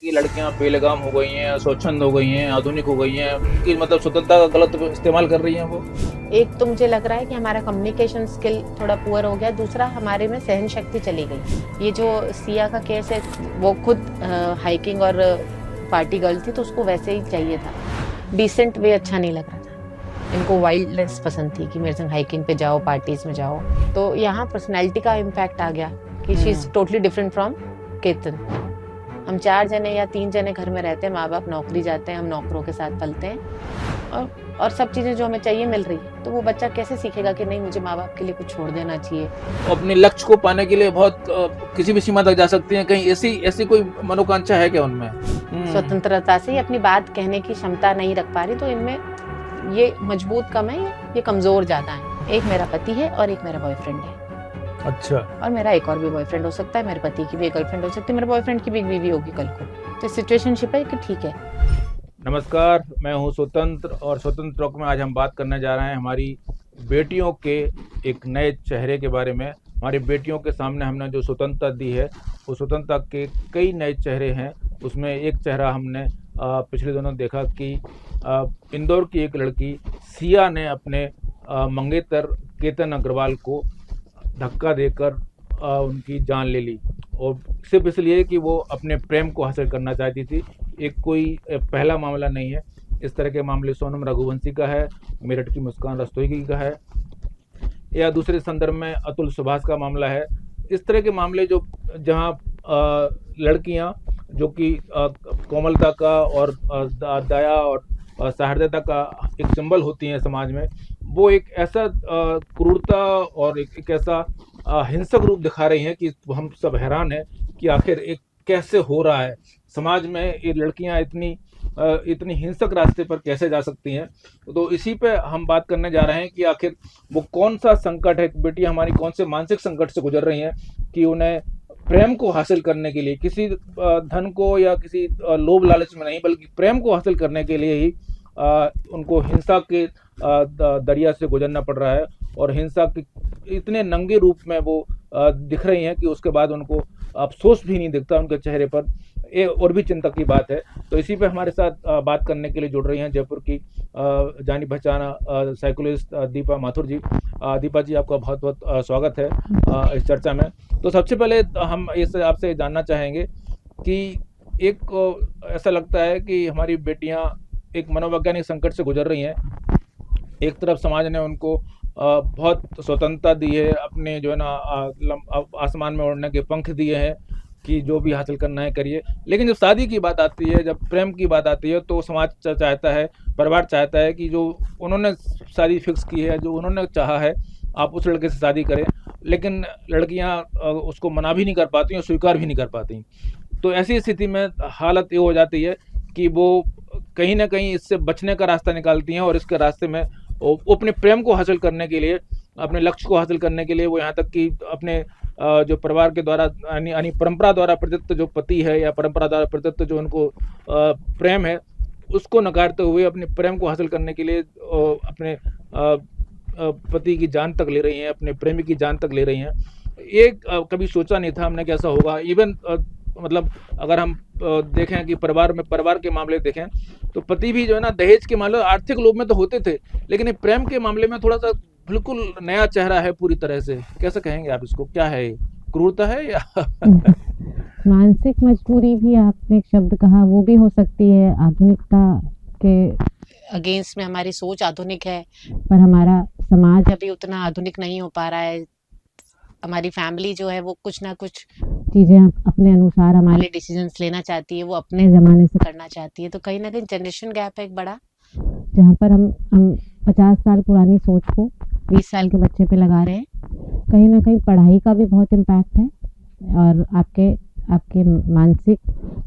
कि लड़कियां बेलगाम हो गई हैं, स्वच्छंद हो गई हैं, आधुनिक हो गई हैं, उनकी मतलब स्वतंत्रता का गलत इस्तेमाल कर रही हैं वो। एक तो मुझे लग रहा है कि हमारा कम्युनिकेशन स्किल थोड़ा पुअर हो गया, दूसरा हमारे में सहन शक्ति चली गई। ये जो सिया का केस है, वो खुद हाइकिंग और पार्टी गर्ल थी, तो उसको वैसे ही चाहिए था। डिसेंट वे अच्छा नहीं लग रहा था। इनको वाइल्डनेस पसंद थी कि मेरे संग हाइकिंग पे जाओ, पार्टीज में जाओ। तो यहाँ पर्सनैलिटी का इम्पैक्ट आ गया कि she is totally different from Ketan. हम 4 जने या 3 जने घर में रहते हैं, माँ बाप नौकरी जाते हैं, हम नौकरों के साथ पलते हैं और सब चीज़ें जो हमें चाहिए मिल रही है, तो वो बच्चा कैसे सीखेगा कि नहीं, मुझे माँ बाप के लिए कुछ छोड़ देना चाहिए। अपने लक्ष्य को पाने के लिए बहुत किसी भी सीमा तक जा सकती हैं। कहीं ऐसी ऐसी कोई मनोकांक्षा है क्या उनमें? स्वतंत्रता से ही अपनी बात कहने की क्षमता नहीं रख पा रही, तो इनमें ये मजबूत कम है, ये कमजोर ज्यादा है। एक मेरा पति है और एक मेरा बॉयफ्रेंड है। अच्छा। और मेरा एक और भी बॉयफ्रेंड हो सकता है, मेरे पति की भी एक गर्लफ्रेंड हो सकती है, मेरे बॉयफ्रेंड की भी एक बीवी होगी कल को। तो सिचुएशनशिप है कि ठीक है। नमस्कार, मैं हूं स्वतंत्र और स्वतंत्र टॉक में आज हम बात करने जा रहे हैं हमारी बेटियों के एक नए चेहरे के बारे में। हमारी बेटियों के सामने हमने जो स्वतंत्रता दी है, उस स्वतंत्रता के कई नए चेहरे हैं। उसमें एक चेहरा हमने पिछले दिनों देखा कि इंदौर की एक लड़की सिया ने अपने मंगेतर केतन अग्रवाल को धक्का देकर उनकी जान ले ली, और सिर्फ इसलिए कि वो अपने प्रेम को हासिल करना चाहती थी। एक कोई पहला मामला नहीं है। इस तरह के मामले सोनम रघुवंशी का है, मेरठ की मुस्कान रस्तोगी का है, या दूसरे संदर्भ में अतुल सुभाष का मामला है। इस तरह के मामले जो जहां लड़कियां जो कि कोमलता का और दया और सहृदयता का एक सिंबल होती हैं समाज में, वो एक ऐसा क्रूरता और एक ऐसा हिंसक रूप दिखा रही हैं कि हम सब हैरान हैं कि आखिर एक कैसे हो रहा है समाज में। ये लड़कियां इतनी हिंसक रास्ते पर कैसे जा सकती हैं। तो इसी पे हम बात करने जा रहे हैं कि आखिर वो कौन सा संकट है, बेटियां हमारी कौन से मानसिक संकट से गुजर रही हैं कि उन्हें प्रेम को हासिल करने के लिए, किसी धन को या किसी लोभ लालच में नहीं, बल्कि प्रेम को हासिल करने के लिए ही उनको हिंसा के दरिया से गुजरना पड़ रहा है, और हिंसा के इतने नंगे रूप में वो दिख रही हैं कि उसके बाद उनको अफसोस भी नहीं दिखता उनके चेहरे पर। ये और भी चिंता की बात है। तो इसी पे हमारे साथ बात करने के लिए जुड़ रही हैं जयपुर की जानी पहचाना साइकोलॉजिस्ट दीपा माथुर जी। दीपा जी, आपका बहुत बहुत स्वागत है इस चर्चा में। तो सबसे पहले हम इससे आपसे जानना चाहेंगे कि ऐसा लगता है कि हमारी बेटियां एक मनोवैज्ञानिक संकट से गुजर रही हैं। एक तरफ समाज ने उनको बहुत स्वतंत्रता दी है, अपने जो है ना आसमान में उड़ने के पंख दिए हैं कि जो भी हासिल करना है करिए। लेकिन जब शादी की बात आती है, जब प्रेम की बात आती है, तो समाज चाहता है, परिवार चाहता है कि जो उन्होंने शादी फिक्स की है, जो उन्होंने चाहा है, आप उस लड़के से शादी करें। लेकिन लड़कियां उसको मना भी नहीं कर पाती और स्वीकार भी नहीं कर पाती। तो ऐसी स्थिति में हालत ये हो जाती है कि वो कहीं ना कहीं इससे बचने का रास्ता निकालती हैं, और इसके रास्ते में वो अपने प्रेम को हासिल करने के लिए, अपने लक्ष्य को हासिल करने के लिए, वो यहाँ तक कि अपने जो परिवार के द्वारा यानी परंपरा द्वारा प्रदत्त जो पति है या परंपरा द्वारा प्रदत्त जो उनको प्रेम है, उसको नकारते हुए अपने प्रेम को हासिल करने के लिए अपने पति की जान तक ले रही हैं, अपने प्रेमी की जान तक ले रही हैं। ये कभी सोचा नहीं था हमने कि ऐसा होगा। इवन मतलब अगर हम देखें कि परिवार के मामले देखें, तो पति भी जो है ना दहेज के मामले, आर्थिक लोभ में तो होते थे, लेकिन ये प्रेम के मामले में थोड़ा सा बिल्कुल नया चेहरा है पूरी तरह से। कैसे कहेंगे आप इसको, क्या है, क्रूरता है या मानसिक मजबूरी भी आपने एक शब्द कहा, वो भी हो सकती है। आधुनिकता के अगेंस्ट में हमारी सोच आधुनिक है, पर हमारा समाज अभी उतना आधुनिक नहीं हो पा रहा है। हमारी फैमिली जो है वो कुछ ना कुछ चीजें अपने अनुसार हमारे डिसीजंस लेना चाहती है, वो अपने जमाने से करना चाहती है। तो कहीं ना कहीं जनरेशन गैप है एक बड़ा, जहाँ पर हम 50 साल पुरानी सोच को 20 साल के बच्चे पे लगा रहे हैं। कहीं ना कहीं पढ़ाई का भी बहुत इम्पैक्ट है, और आपके मानसिक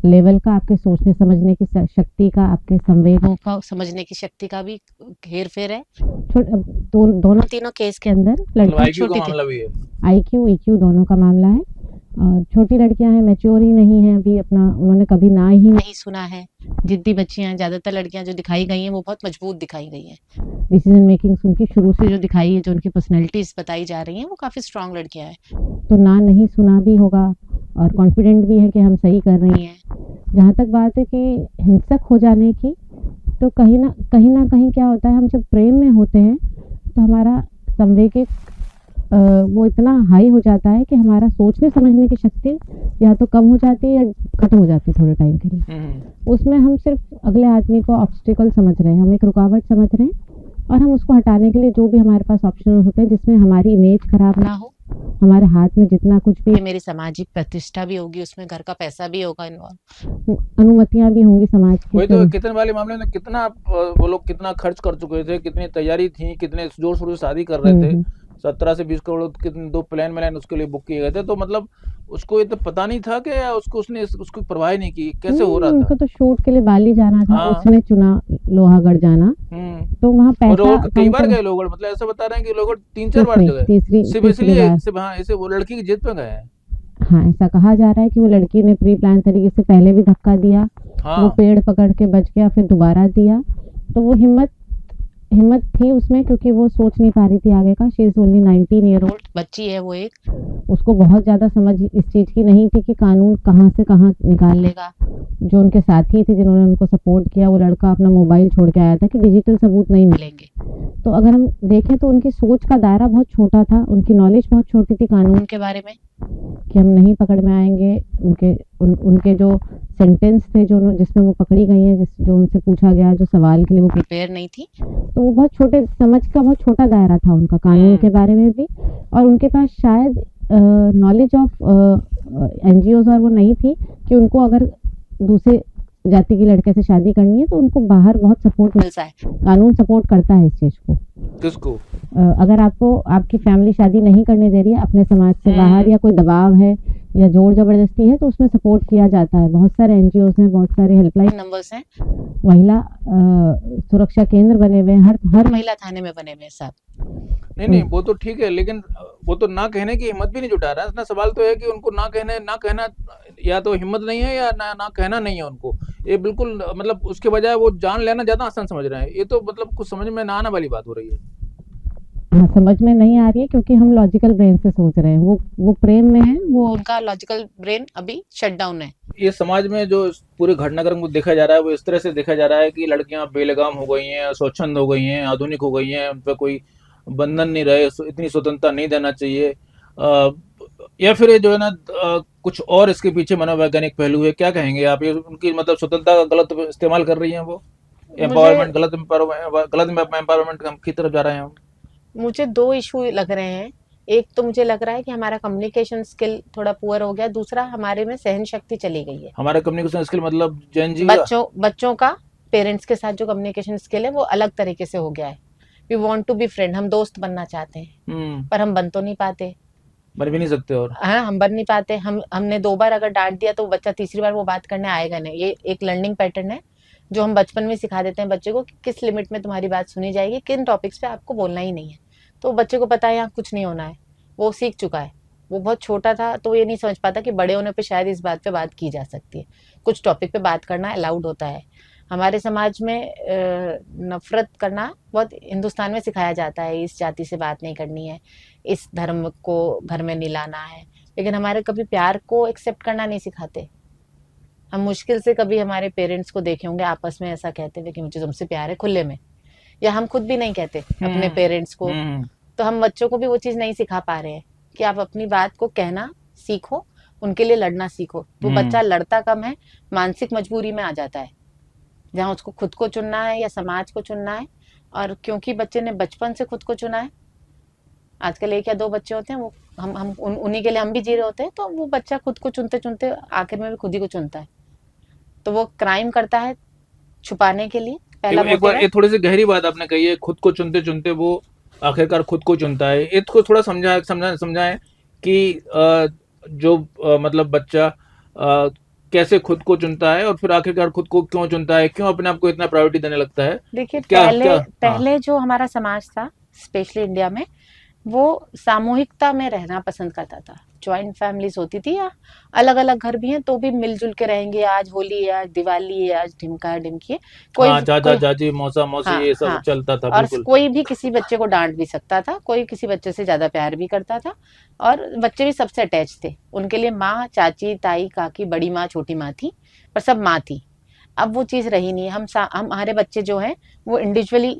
लेवल का, आपके सोचने समझने की शक्ति का, आपके संवेदों का समझने की शक्ति का भी हेर फेर है। दोनों तीनों केस के अंदर लड़की छोटी मामला भी है, IQ EQ दोनों का मामला है। और छोटी लड़कियां हैं, मैच्योर ही नहीं है अभी, अपना उन्होंने कभी ना ही नहीं सुना है। जिद्दी बच्चियां हैं, ज्यादातर लड़कियां जो दिखाई गई हैं वो बहुत मजबूत दिखाई गई हैं। डिसीजन मेकिंग उनकी शुरू से जो दिखाई है, जो उनकी पर्सनैलिटीज बताई जा रही हैं, वो काफी स्ट्रांग लड़कियां हैं। तो ना नहीं सुना भी होगा, और कॉन्फिडेंट भी है कि हम सही कर रही हैं। जहाँ तक बात है कि हिंसक हो जाने की, तो कहीं ना कहीं क्या होता है, हम जब प्रेम में होते हैं तो हमारा संवेगिक वो इतना हाई हो जाता है कि हमारा सोचने समझने की शक्ति या तो कम हो जाती है या खत्म हो जाती है थोड़े टाइम के लिए। उसमें हम सिर्फ अगले आदमी को ऑब्स्टिकल समझ रहे हैं, हम एक रुकावट समझ रहे हैं, और हम उसको हटाने के लिए जो भी हमारे पास ऑप्शन होते हैं जिसमें हमारी इमेज खराब ना हो, हमारे हाथ में जितना कुछ भी मेरी सामाजिक प्रतिष्ठा भी होगी, उसमें घर का पैसा भी होगा इन्वॉल्व, अनुमतियां भी होंगी समाज की। वही तो, कितने वाले मामले में कितना वो लोग कितना खर्च कर चुके थे, कितनी तैयारी थी, कितने जोर शोर से शादी कर रहे थे, 17 से 20 करोड़ कितने 2 प्लान मिलान उसके लिए बुक किए गए थे। तो मतलब उसको ये तो पता नहीं था कि उसने उसको परवाह नहीं की, कैसे हो रहा था। उनको तो शूट के लिए बाली जाना था, हाँ। उसने चुना लोहागढ़ जाना, तो वहाँ पैसा कई बार गए लोग, मतलब ऐसा बता रहे हैं कि लोग 3-4 बार गए, सिर्फ इसलिए हाँ इसे वो लड़की की जिद पे गए हैं। हाँ, ऐसा कहा जा रहा है कि वो लड़की ने प्री प्लान तरीके से पहले भी धक्का दिया, वो पेड़ पकड़ के बच गया, फिर दोबारा दिया, तो वो हिम्मत थी उसमें, क्योंकि वो सोच नहीं पा रही थी आगे का। She is only 19 year old बच्ची है वो एक, उसको बहुत ज्यादा समझ इस चीज की नहीं थी कि कानून कहाँ से कहाँ निकाल लेगा। जो उनके साथी थे जिन्होंने उनको सपोर्ट किया, वो लड़का अपना मोबाइल छोड़ के आया था कि डिजिटल सबूत नहीं मिलेंगे। तो अगर हम देखें तो उनकी सोच का दायरा बहुत छोटा था, उनकी नॉलेज बहुत छोटी थी कानून के बारे में, कि हम नहीं पकड़ में आएंगे। उनके जो सेंटेंस थे जो जिसमें वो पकड़ी गई हैं, जो उनसे पूछा गया, जो सवाल के लिए वो प्रिपेयर नहीं थी, तो वो बहुत छोटे समझ का बहुत छोटा दायरा था उनका कानून के बारे में भी, और उनके पास शायद नॉलेज ऑफ एनजीओज और वो नहीं थी कि उनको अगर दूसरे जाति के लड़के से शादी करनी है तो उनको बाहर बहुत सपोर्ट मिलता है, कानून सपोर्ट करता है इस चीज को। किसको? अगर आपको आपकी फैमिली शादी नहीं करने दे रही है अपने समाज से बाहर, या कोई दबाव है या जोर जबरदस्ती है, तो उसमें सपोर्ट किया जाता है। बहुत सारे एनजीओज हैं, बहुत सारे हेल्पलाइन नंबर्स हैं, महिला सुरक्षा केंद्र बने हुए हैं, हर महिला थाने में बने हुए हैं सब। नहीं वो तो ठीक है, लेकिन वो तो ना कहने की हिम्मत भी नहीं जुटा रहा है। इतना सवाल तो है कि उनको ना कहना या तो हिम्मत नहीं है या ना कहना नहीं है उनको। ये बिल्कुल मतलब उसके बजाय वो जान लेना ज्यादा आसान समझ रहे हैं। ये तो मतलब कुछ समझ में ना आने वाली बात हो रही है। हाँ, समझ में नहीं आ रही है क्योंकि हम लॉजिकल ब्रेन से सोच रहे हैं, वो प्रेम में है, वो उनका लॉजिकल ब्रेन अभी शट डाउन है। ये समाज में जो पूरे घटनाक्रम को देखा जा रहा है वो इस तरह से देखा जा रहा है कि लड़कियां बेलगाम हो गई हैं, स्वच्छंद हो गई हैं, आधुनिक हो गई हैं, उन पर कोई बंधन नहीं रहे, इतनी स्वतंत्रता नहीं देना चाहिए, या फिर ये जो है ना कुछ और इसके पीछे मनोवैज्ञानिक पहलू है। क्या कहेंगे आप? ये उनकी मतलब स्वतंत्रता का गलत इस्तेमाल कर रही हैं, वो एम्पावरमेंट गलत एम्पावरमेंट की तरफ जा रहे हैं हम। मुझे 2 इशू लग रहे हैं। एक तो मुझे लग रहा है कि हमारा कम्युनिकेशन स्किल थोड़ा पुअर हो गया, दूसरा हमारे में सहन शक्ति चली गई है। हमारा कम्युनिकेशन स्किल मतलब बच्चों का पेरेंट्स के साथ जो कम्युनिकेशन स्किल है वो अलग तरीके से हो गया है। We want to be friend, हम दोस्त बनना चाहते हैं, पर हम बन तो नहीं पाते, बन भी नहीं सकते। और हाँ, हम बन नहीं पाते। हमने 2 बार अगर डांट दिया तो बच्चा तीसरी बार वो बात करने आएगा नहीं। ये एक लर्निंग पैटर्न है जो हम बचपन में सिखा देते हैं बच्चे को कि किस लिमिट में तुम्हारी बात सुनी जाएगी, किन टॉपिक्स पे आपको बोलना ही नहीं है। तो बच्चे को पता है यहाँ कुछ नहीं होना है, वो सीख चुका है। वो बहुत छोटा था तो ये नहीं समझ पाता कि बड़े होने पे शायद इस बात पे बात की जा सकती है, कुछ टॉपिक पे बात करना अलाउड होता है। हमारे समाज में नफरत करना बहुत हिंदुस्तान में सिखाया जाता है, इस जाति से बात नहीं करनी है, इस धर्म को घर में नहीं लाना है, लेकिन हमारे कभी प्यार को एक्सेप्ट करना नहीं सिखाते। हम मुश्किल से कभी हमारे पेरेंट्स को देखे होंगे आपस में ऐसा कहते हुए कि मुझे तुमसे प्यार है खुले में, या हम खुद भी नहीं कहते अपने पेरेंट्स को। तो हम बच्चों को भी वो चीज नहीं सिखा पा रहे हैं कि आप अपनी बात को कहना सीखो, उनके लिए लड़ना सीखो। तो बच्चा लड़ता कम है, मानसिक मजबूरी में आ जाता है जहाँ उसको खुद को चुनना है या समाज को चुनना है। और क्योंकि बच्चे ने बचपन से खुद को चुना है, आजकल 1 या 2 बच्चे होते हैं, वो हम उन्हीं के लिए हम भी जी रहे होते हैं, तो वो बच्चा खुद को चुनते चुनते आखिर में भी खुद ही को चुनता है। तो वो क्राइम करता है छुपाने के लिए। पहला एक बार ये थोड़ी सी गहरी बात आपने कही है, खुद को चुनते चुनते वो आखिरकार खुद को चुनता है। इसको थोड़ा समझाएं कि जो मतलब बच्चा कैसे खुद को चुनता है और फिर आखिरकार खुद को क्यों चुनता है, क्यों अपने आप को इतना प्रायोरिटी देने लगता है। देखिए पहले जो हमारा समाज था, स्पेशली इंडिया में, वो सामूहिकता में रहना पसंद करता था। जॉइंट फैमिलीज होती थी या अलग अलग घर भी हैं तो भी मिलजुल के रहेंगे, आज होली है, आज दिवाली है, आज ढिमका है, ढिमकी है, हाँ, चाचा कोई चाची मौसा मौसी हाँ ये सब हाँ। चलता था, और बिल्कुल। कोई भी किसी बच्चे को डांट भी सकता था, कोई किसी बच्चे से ज्यादा प्यार भी करता था, और बच्चे भी सबसे अटैच थे। उनके लिए माँ, चाची, ताई, काकी, बड़ी माँ, छोटी माँ थी, पर सब माँ थी। अब वो चीज रही नहीं है। हम हमारे बच्चे जो हैं वो इंडिविजुअली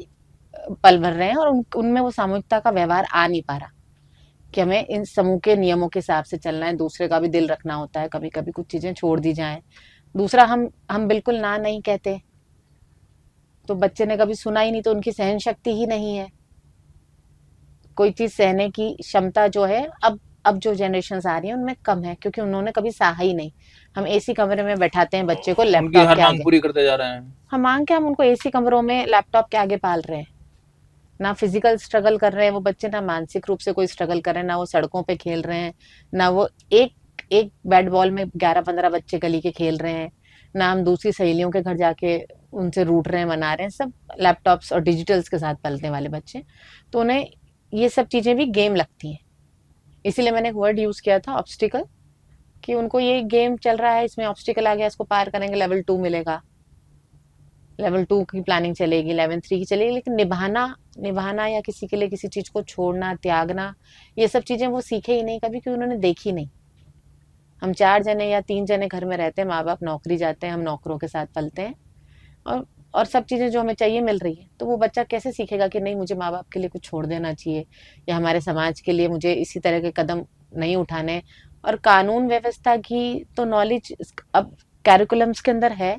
पल भर रहे हैं, और उनमें वो सामूहिकता का व्यवहार आ नहीं पा रहा कि हमें इन समूह के नियमों के हिसाब से चलना है, दूसरे का भी दिल रखना होता है, कभी कभी कुछ चीजें छोड़ दी जाएं। दूसरा, हम बिल्कुल ना नहीं कहते, तो बच्चे ने कभी सुना ही नहीं, तो उनकी सहन शक्ति ही नहीं है। कोई चीज सहने की क्षमता जो है अब जो जनरेशन आ रही है उनमें कम है, क्योंकि उन्होंने कभी सहा ही नहीं। हम एसी कमरे में बैठाते हैं बच्चे को उनकी लैपटॉप हर के मांग आगे, पूरी करते जा रहे हैं। हम मांग के हम उनको एसी कमरों में लैपटॉप के आगे पाल रहे हैं। ना फिजिकल स्ट्रगल कर रहे हैं वो बच्चे, ना मानसिक रूप से कोई स्ट्रगल कर रहे हैं, ना वो सड़कों पे खेल रहे हैं, ना वो एक एक बैट बॉल में 11-15 बच्चे गली के खेल रहे हैं, ना हम दूसरी सहेलियों के घर जाके उनसे रूठ रहे हैं, मना रहे हैं। सब लैपटॉप्स और डिजिटल्स के साथ पलने वाले बच्चे, तो उन्हें ये सब चीजें भी गेम लगती हैं। इसीलिए मैंने एक वर्ड यूज किया था, ऑब्स्टिकल, कि उनको ये गेम चल रहा है, इसमें ऑब्स्टिकल आ गया, इसको पार करेंगे लेवल 2 मिलेगा, लेवल 2 की प्लानिंग चलेगी, लेवल 3 की चलेगी, लेकिन निभाना या किसी के लिए किसी चीज को छोड़ना, त्यागना, ये सब चीजें वो सीखे ही नहीं कभी, क्योंकि उन्होंने देखी नहीं। हम 4 जने या 3 जने घर में रहते हैं, माँ बाप नौकरी जाते हैं, हम नौकरों के साथ पलते हैं, और और सब चीजें जो हमें चाहिए मिल रही है, तो वो बच्चा कैसे सीखेगा कि नहीं, मुझे माँ बाप के लिए कुछ छोड़ देना चाहिए, या हमारे समाज के लिए मुझे इसी तरह के कदम नहीं उठाने। और कानून व्यवस्था की तो नॉलेज अब कैरिकुलम्स के अंदर है,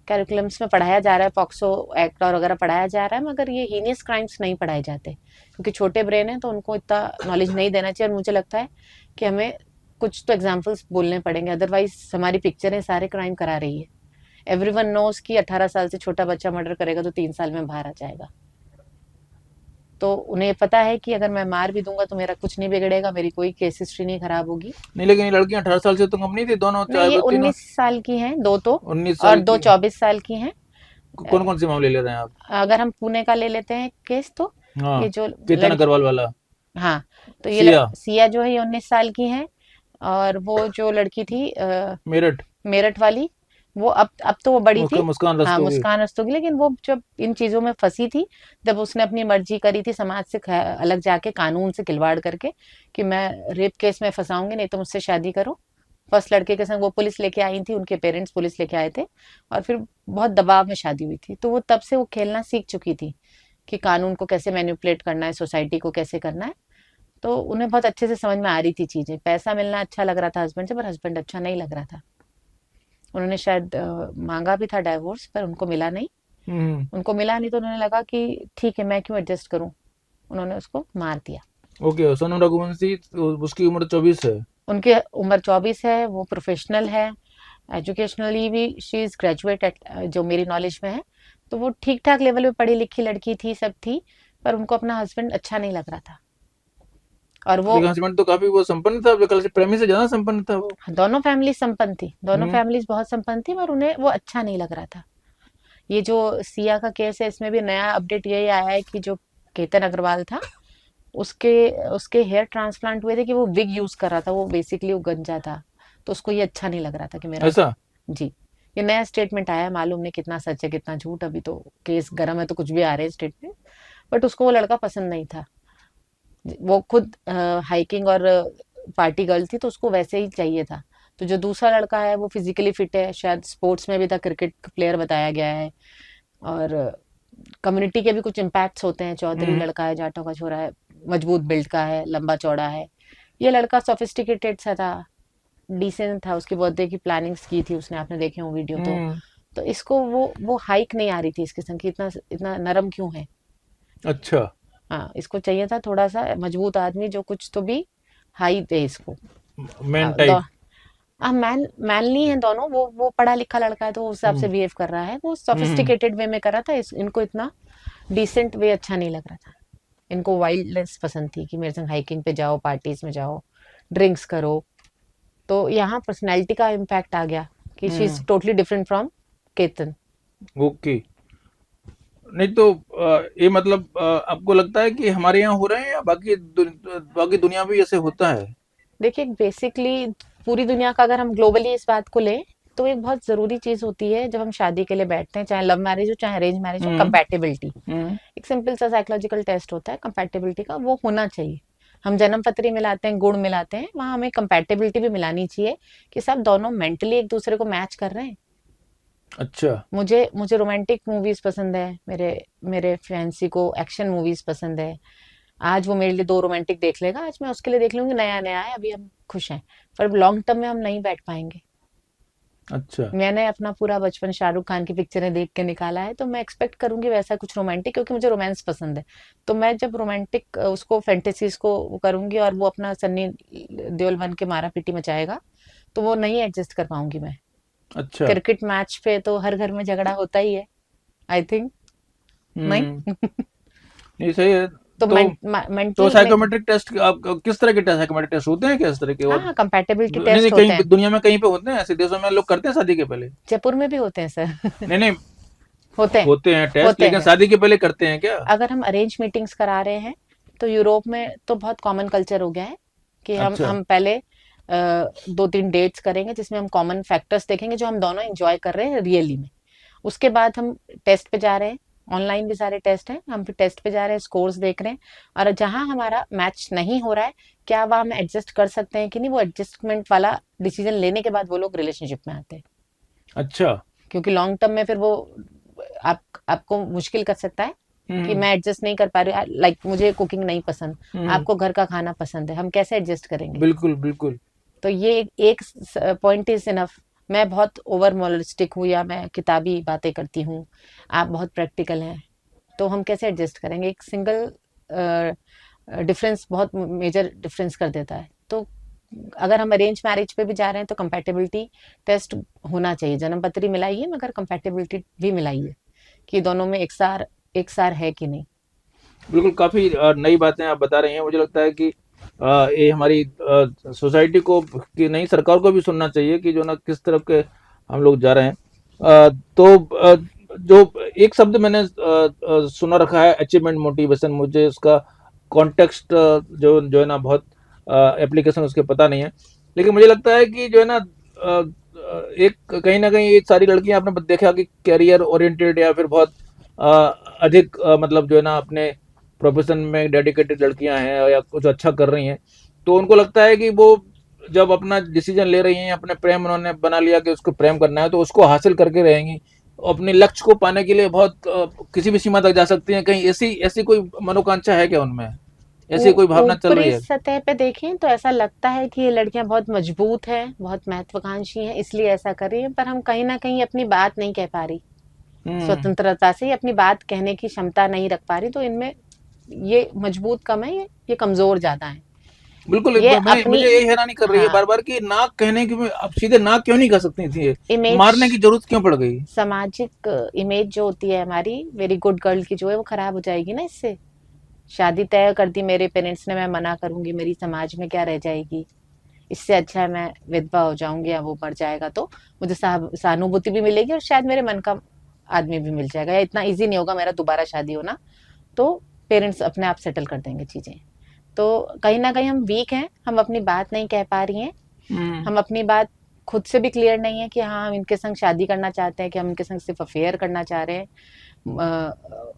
कैरिकुलम्स में पढ़ाया जा रहा है, पॉक्सो एक्ट और वगैरह पढ़ाया जा रहा है, मगर ये हीनियस क्राइम्स नहीं पढ़ाए जाते, क्योंकि छोटे ब्रेन है तो उनको इतना नॉलेज नहीं देना चाहिए। और मुझे लगता है कि हमें कुछ तो एग्जाम्पल्स बोलने पड़ेंगे, अदरवाइज हमारी पिक्चरें सारे क्राइम करा रही है। एवरीवन नोज कि 18 साल से छोटा बच्चा मर्डर करेगा तो 3 साल में बाहर आ जाएगा। तो उन्हें पता है कि अगर मैं मार भी दूंगा तो मेरा कुछ नहीं बिगड़ेगा, मेरी कोई केस हिस्ट्री नहीं खराब होगी। नहीं, लेकिन ये लड़कियां 18 साल से तो कम नहीं थी, दोनों नहीं, ये तीनों 19 साल की हैं, दो तो, 19 और साल दो की। 24 साल की हैं। कौन कौन से मामले ले रहे हैं आप? अगर हम पुणे का ले लेते हैं केस, तो हाँ, ये जो केतन लड़की, अग्रवाल वाला। हाँ, तो ये सिया, सिया जो है ये 19 साल की है, और वो जो लड़की थी मेरठ, मेरठ वाली, वो अब तो वो बड़ी थी। मुस्कान हाँ, रस्तोगी। मुस्कान रस्तोगी, लेकिन वो जब इन चीजों में फंसी थी, जब उसने अपनी मर्जी करी थी समाज से अलग जाके, कानून से खिलवाड़ करके, कि मैं रेप केस में फंसाऊंगी, नहीं तो मुझसे शादी करो। फर्स्ट लड़के के संग वो पुलिस लेके आई थी, उनके पेरेंट्स पुलिस लेके आए थे, और फिर बहुत दबाव में शादी हुई थी। तो वो तब से वो खेलना सीख चुकी थी कि कानून को कैसे मैनिपुलेट करना है, सोसाइटी को कैसे करना है। तो उन्हें बहुत अच्छे से समझ में आ रही थी चीजें। पैसा मिलना अच्छा लग रहा था हस्बैंड से, पर हस्बैंड अच्छा नहीं लग रहा था। उन्होंने शायद मांगा भी था डाइवोर्स, पर उनको मिला नहीं। उनको मिला नहीं तो उन्होंने लगा कि ठीक है, मैं क्यों एडजस्ट करूं, उन्होंने उसको मार दिया। ओके, सोनम रघुवंशी, उसकी उम्र 24 है। उनकी उम्र 24 है, वो प्रोफेशनल है, एजुकेशनली भी शी इज ग्रेजुएट एट, जो मेरी नॉलेज में है। तो वो ठीक ठाक लेवल पे पढ़ी लिखी लड़की थी, सब थी, पर उनको अपना हस्बैंड अच्छा नहीं लग रहा था। और वो लेकिन हस्बैंड तो काफी वो संपन्न था, कल से प्रेमी से ज्यादा संपन्न था वो। दोनों फैमिली संपन्न थी, दोनों हम्म। फैमिलीज बहुत संपन्न थी, पर उन्हें वो अच्छा नहीं लग रहा था। ये जो सिया का केस है, इसमें भी नया अपडेट यही आया है कि जो केतन अग्रवाल था, उसके उसके हेयर ट्रांसप्लांट हुए थे, कि वो विग यूज कर रहा था, वो बेसिकली वो गंजा था, तो उसको ये अच्छा नहीं लग रहा था कि मेरा। ऐसा? जी, ये नया स्टेटमेंट आया है, मालूम नहीं कितना सच है कितना झूठ, अभी तो केस गर्म है तो कुछ भी आ रहे हैं स्टेटमेंट। बट उसको वो लड़का पसंद नहीं था, वो खुद हाइकिंग और पार्टी गर्ल थी, तो उसको वैसे ही चाहिए था। तो जो दूसरा लड़का है वो फिजिकली फिट है, शायद स्पोर्ट्स में भी था, क्रिकेट प्लेयर बताया गया है, और कम्युनिटी के भी कुछ इम्पैक्ट्स होते हैं। चौधरी लड़का है, जाटों का छोरा है, मजबूत बिल्ड का है, लंबा चौड़ा है। ये लड़का सोफिस्टिकेटेड सा था, डिसेंट था, उसकी बर्थडे की प्लानिंग्स की थी उसने, आपने देखे हो वीडियो। तो इसको वो हाइक नहीं आ रही थी इसके संग कि इतना इतना नरम क्यों है। अच्छा। हाँ, इसको चाहिए था थोड़ा सा मजबूत आदमी, जो कुछ तो भी हाई दे इसको। Man type. मैनली है दोनों, वो पढ़ा लिखा लड़का है तो उस हिसाब से बिहेव कर रहा है, वो सोफिस्टिकेटेड वे में कर रहा था। इनको इतना डिसेंट वे अच्छा नहीं लग रहा था। इनको वाइल्डनेस पसंद थी कि मेरे संग हाइकिंग पे जाओ, पार्टीज में जाओ, ड्रिंक्स करो। तो यहाँ पर्सनैलिटी का इम्पैक्ट आ गया कि she is totally different from Ketan. Okay. नहीं तो ये मतलब आपको लगता है कि हमारे यहाँ हो रहे हैं, या बाकी दुनिया में ऐसे होता है? देखिए बेसिकली पूरी दुनिया का अगर हम ग्लोबली इस बात को लें तो एक बहुत जरूरी चीज होती है जब हम शादी के लिए बैठते हैं, चाहे लव मैरिज हो चाहे अरेंज मैरिज हो, हम्म। कंपैटिबिलिटी। हम्म। एक सिंपल सा साइकोलॉजिकल टेस्ट होता है कंपैटिबिलिटी का, वो होना चाहिए। हम जन्म पत्री मिलाते हैं, गुण मिलाते हैं, वहां हमें कंपैटिबिलिटी भी मिलानी चाहिए कि सब दोनों मेंटली एक दूसरे को मैच कर रहे हैं। अच्छा। मुझे मुझे रोमांटिक मूवीज पसंद है, मेरे मेरे फैंसी को एक्शन मूवीज पसंद है। आज वो मेरे लिए दो रोमांटिक देख लेगा, आज मैं उसके लिए देख लूंगी, नया नया है, अभी हम खुश हैं। पर लॉन्ग टर्म में हम नहीं बैठ पाएंगे। अच्छा। मैंने अपना पूरा बचपन शाहरुख खान की पिक्चरें देख के निकाला है, तो मैं एक्सपेक्ट करूंगी वैसा कुछ रोमांटिक, क्योंकि मुझे रोमांस पसंद है। तो मैं जब रोमांटिक उसको फैंटेसीज को वो करूंगी और वो अपना सन्नी देओल बन के मारा पीटी मचाएगा, तो वो नहीं एडजस्ट कर पाऊंगी मैं। अच्छा। क्रिकेट मैच पे तो हर घर में झगड़ा होता ही है, आई थिंक। नहीं। नहीं सही है। तो तो मेंटली साइकोमेट्रिक टेस्ट आप किस तरह के टेस्ट साइकोमेट्रिक टेस्ट होते हैं क्या इस तरह के? हाँ और हाँ, कंपैटिबिलिटी नहीं नहीं, टेस्ट होते कहीं हैं। दुनिया में कहीं पे होते हैं, ऐसे देशों में लोग करते हैं शादी के पहले? जयपुर में भी होते हैं सर। नहीं नहीं, होते हैं, होते हैं टेस्ट, होते लेकिन हैं। शादी के पहले करते हैं क्या? अगर हम अरेंज मीटिंग्स करा रहे हैं तो यूरोप में तो बहुत कॉमन कल्चर हो गया है कि हम अच्छा। हम पहले 2-3 डेट्स करेंगे जिसमें हम कॉमन फैक्टर्स देखेंगे जो हम दोनों एंजॉय कर रहे हैं रियली में। उसके बाद हम टेस्ट पे जा रहे हैं, ऑनलाइन भी सारे टेस्ट हैं, हम फिर टेस्ट पे जा रहे हैं, स्कोर्स देख रहे हैं। और जहां हमारा मैच नहीं हो रहा है, क्या वह हम एडजस्ट कर सकते हैं कि नहीं, वो एडजस्टमेंट वाला डिसीजन लेने के बाद वो लोग रिलेशनशिप में आते हैं। अच्छा। क्योंकि लॉन्ग टर्म में फिर वो आपको मुश्किल कर सकता है कि हम्म। मैं एडजस्ट नहीं कर पा रही, लाइक मुझे कुकिंग नहीं पसंद, हम्म। आपको घर का खाना पसंद है, हम कैसे एडजस्ट करेंगे? बिल्कुल बिल्कुल। तो ये एक पॉइंट इज इनफ। मैं बहुत ओवर मोरलिस्टिक हूँ या मैं किताबी बातें करती हूँ, आप बहुत प्रैक्टिकल हैं, तो हम कैसे एडजस्ट करेंगे? एक सिंगल डिफरेंस बहुत मेजर डिफरेंस कर देता है। तो अगर हम अरेंज मैरिज पे भी जा रहे हैं तो कंपैटिबिलिटी टेस्ट होना चाहिए। जन्म पत्री मिलाइए मगर कंपैटिबिलिटी भी मिलाइए कि दोनों में एक सार है कि नहीं। बिल्कुल, काफी नई बातें आप बता रही हैं। मुझे लगता है कि ये हमारी सोसाइटी को कि नहीं, सरकार को भी सुनना चाहिए कि जो ना किस तरफ के हम लोग जा रहे हैं। तो जो एक शब्द मैंने सुना रखा है, अचीवमेंट मोटिवेशन, मुझे उसका कॉन्टेक्स्ट जो है ना बहुत एप्लीकेशन उसके पता नहीं है, लेकिन मुझे लगता है कि जो है ना एक कहीं ना कहीं एक सारी लड़कियां आपने देखा कि कैरियर ओरिएंटेड या फिर बहुत अधिक मतलब जो है ना अपने प्रोफेशन में डेडिकेटेड लड़कियां हैं या कुछ अच्छा कर रही हैं, तो उनको लगता है कि वो जब अपना डिसीजन ले रही हैं, अपने प्रेम उन्होंने बना लिया कि उसको प्रेम करना है, तो उसको हासिल करके रहेंगी। अपने लक्ष्य को पाने के लिए बहुत किसी भी सीमा तक जा सकती हैं। कहीं ऐसी ऐसी कोई मनोकांक्षा है क्या उनमें? ऐसी कोई भावना चल रही ऊपरी है? सतह पे देखें तो ऐसा लगता है कि ये लड़कियां बहुत मजबूत हैं, बहुत महत्वाकांक्षी हैं, इसलिए ऐसा कर रही हैं, पर हम कहीं ना कहीं अपनी बात नहीं कह पा रही, स्वतंत्रता से ही अपनी बात कहने की क्षमता नहीं रख पा रही। तो इनमें ये मजबूत कम है, ये कमजोर ज्यादा है। बिल्कुल। ये मैं अपनी मुझे यही हैरानी कर रही है हाँ बार बार कि ना कहने की, आप सीधे ना क्यों नहीं कर सकती थी? ये इमेज, मारने की जरूरत क्यों पड़ गई? सामाजिक इमेज जो होती है हमारी वेरी गुड गर्ल की, जो है वो खराब हो जाएगी ना इससे। शादी तय कर दी मेरे पेरेंट्स ने, मैं मना करूंगी, मेरी समाज में क्या रह जाएगी? इससे अच्छा है मैं विधवा हो जाऊंगी या वो मर जाएगा, तो मुझे सहानुभूति भी मिलेगी और शायद मेरे मन का आदमी भी मिल जाएगा, या इतना इजी नहीं होगा मेरा दोबारा शादी होना, तो पेरेंट्स अपने आप सेटल कर देंगे चीजें। तो कहीं ना कहीं हम वीक हैं, हम अपनी बात नहीं कह पा रही हैं, हम अपनी बात खुद से भी क्लियर नहीं है कि हाँ हम इनके संग शादी करना चाहते हैं, कि हम इनके संग सिर्फ अफेयर करना चाह रहे हैं।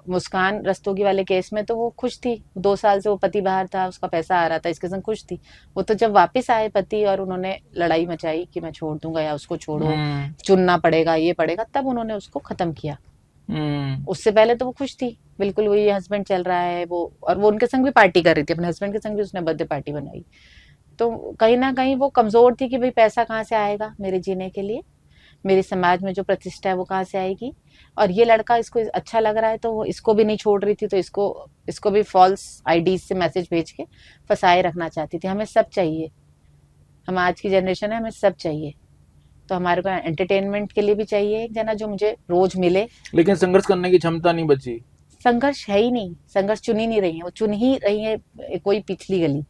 मुस्कान रस्तोगी वाले केस में तो वो खुश थी, 2 साल से वो पति बाहर था, उसका पैसा आ रहा था, इसके संग खुश थी। वो तो जब वापस आए पति और उन्होंने लड़ाई मचाई कि मैं छोड़ दूंगा या उसको छोड़ो, चुनना पड़ेगा, ये पड़ेगा, तब उन्होंने उसको खत्म किया। उससे पहले तो वो खुश थी, बिल्कुल वही हस्बैंड चल रहा है वो, और वो उनके संग भी पार्टी कर रही थी, अपने हस्बैंड के संग भी उसने बर्थडे पार्टी बनाई। तो कहीं ना कहीं वो कमजोर थी कि भाई पैसा कहाँ से आएगा मेरे जीने के लिए, मेरे समाज में जो प्रतिष्ठा है वो कहाँ से आएगी। और ये लड़का इसको अच्छा लग रहा है तो वो इसको भी नहीं छोड़ रही थी, तो इसको भी फॉल्स आईडी से मैसेज भेज के फंसाए रखना चाहती थी। हमें सब चाहिए, हम आज की जनरेशन है, हमें सब चाहिए, तो हमारे को एंटरटेनमेंट के लिए भी चाहिए एक जना जो मुझे रोज मिले, लेकिन संघर्ष करने की क्षमता नहीं बची। संघर्ष है ही नहीं, संघर्ष चुन ही नहीं रही है, वो चुन ही रही है कोई पिछली गली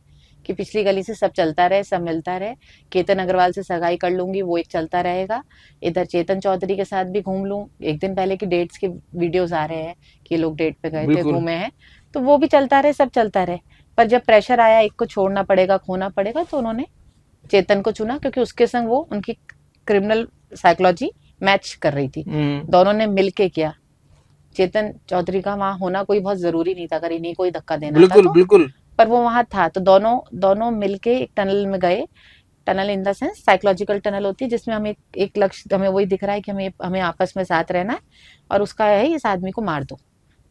कि पिछली गली से सब चलता रहे, सब मिलता रहे। केतन अग्रवाल से सगाई कर लूंगी, वो एक चलता रहेगा, इधर चेतन चौधरी के साथ भी घूम लूं, एक दिन पहले की डेट्स के वीडियोस आ रहे हैं कि लोग डेट पे गए थे, घूमे हैं, तो वो भी चलता रहे, सब चलता रहे। पर जब प्रेशर आया, एक को छोड़ना पड़ेगा, खोना पड़ेगा, तो उन्होंने चेतन को चुना क्योंकि उसके संग वो उनकी क्रिमिनल साइकोलॉजी मैच कर रही थी। दोनों ने मिलके किया। चेतन चौधरी का वहां होना कोई बहुत जरूरी नहीं था, अगर इन्हीं को ही धक्का देना था बिल्कुल तो, बिल्कुल। पर वो वहां था। तो दोनों मिलके एक टनल में गए। Tunnel in the sense psychological tunnel होती है जिसमें हमें एक लक्ष्य, हमें वही दिख रहा है कि हमें आपस में साथ रहना है और उसका है इस आदमी को मार दो।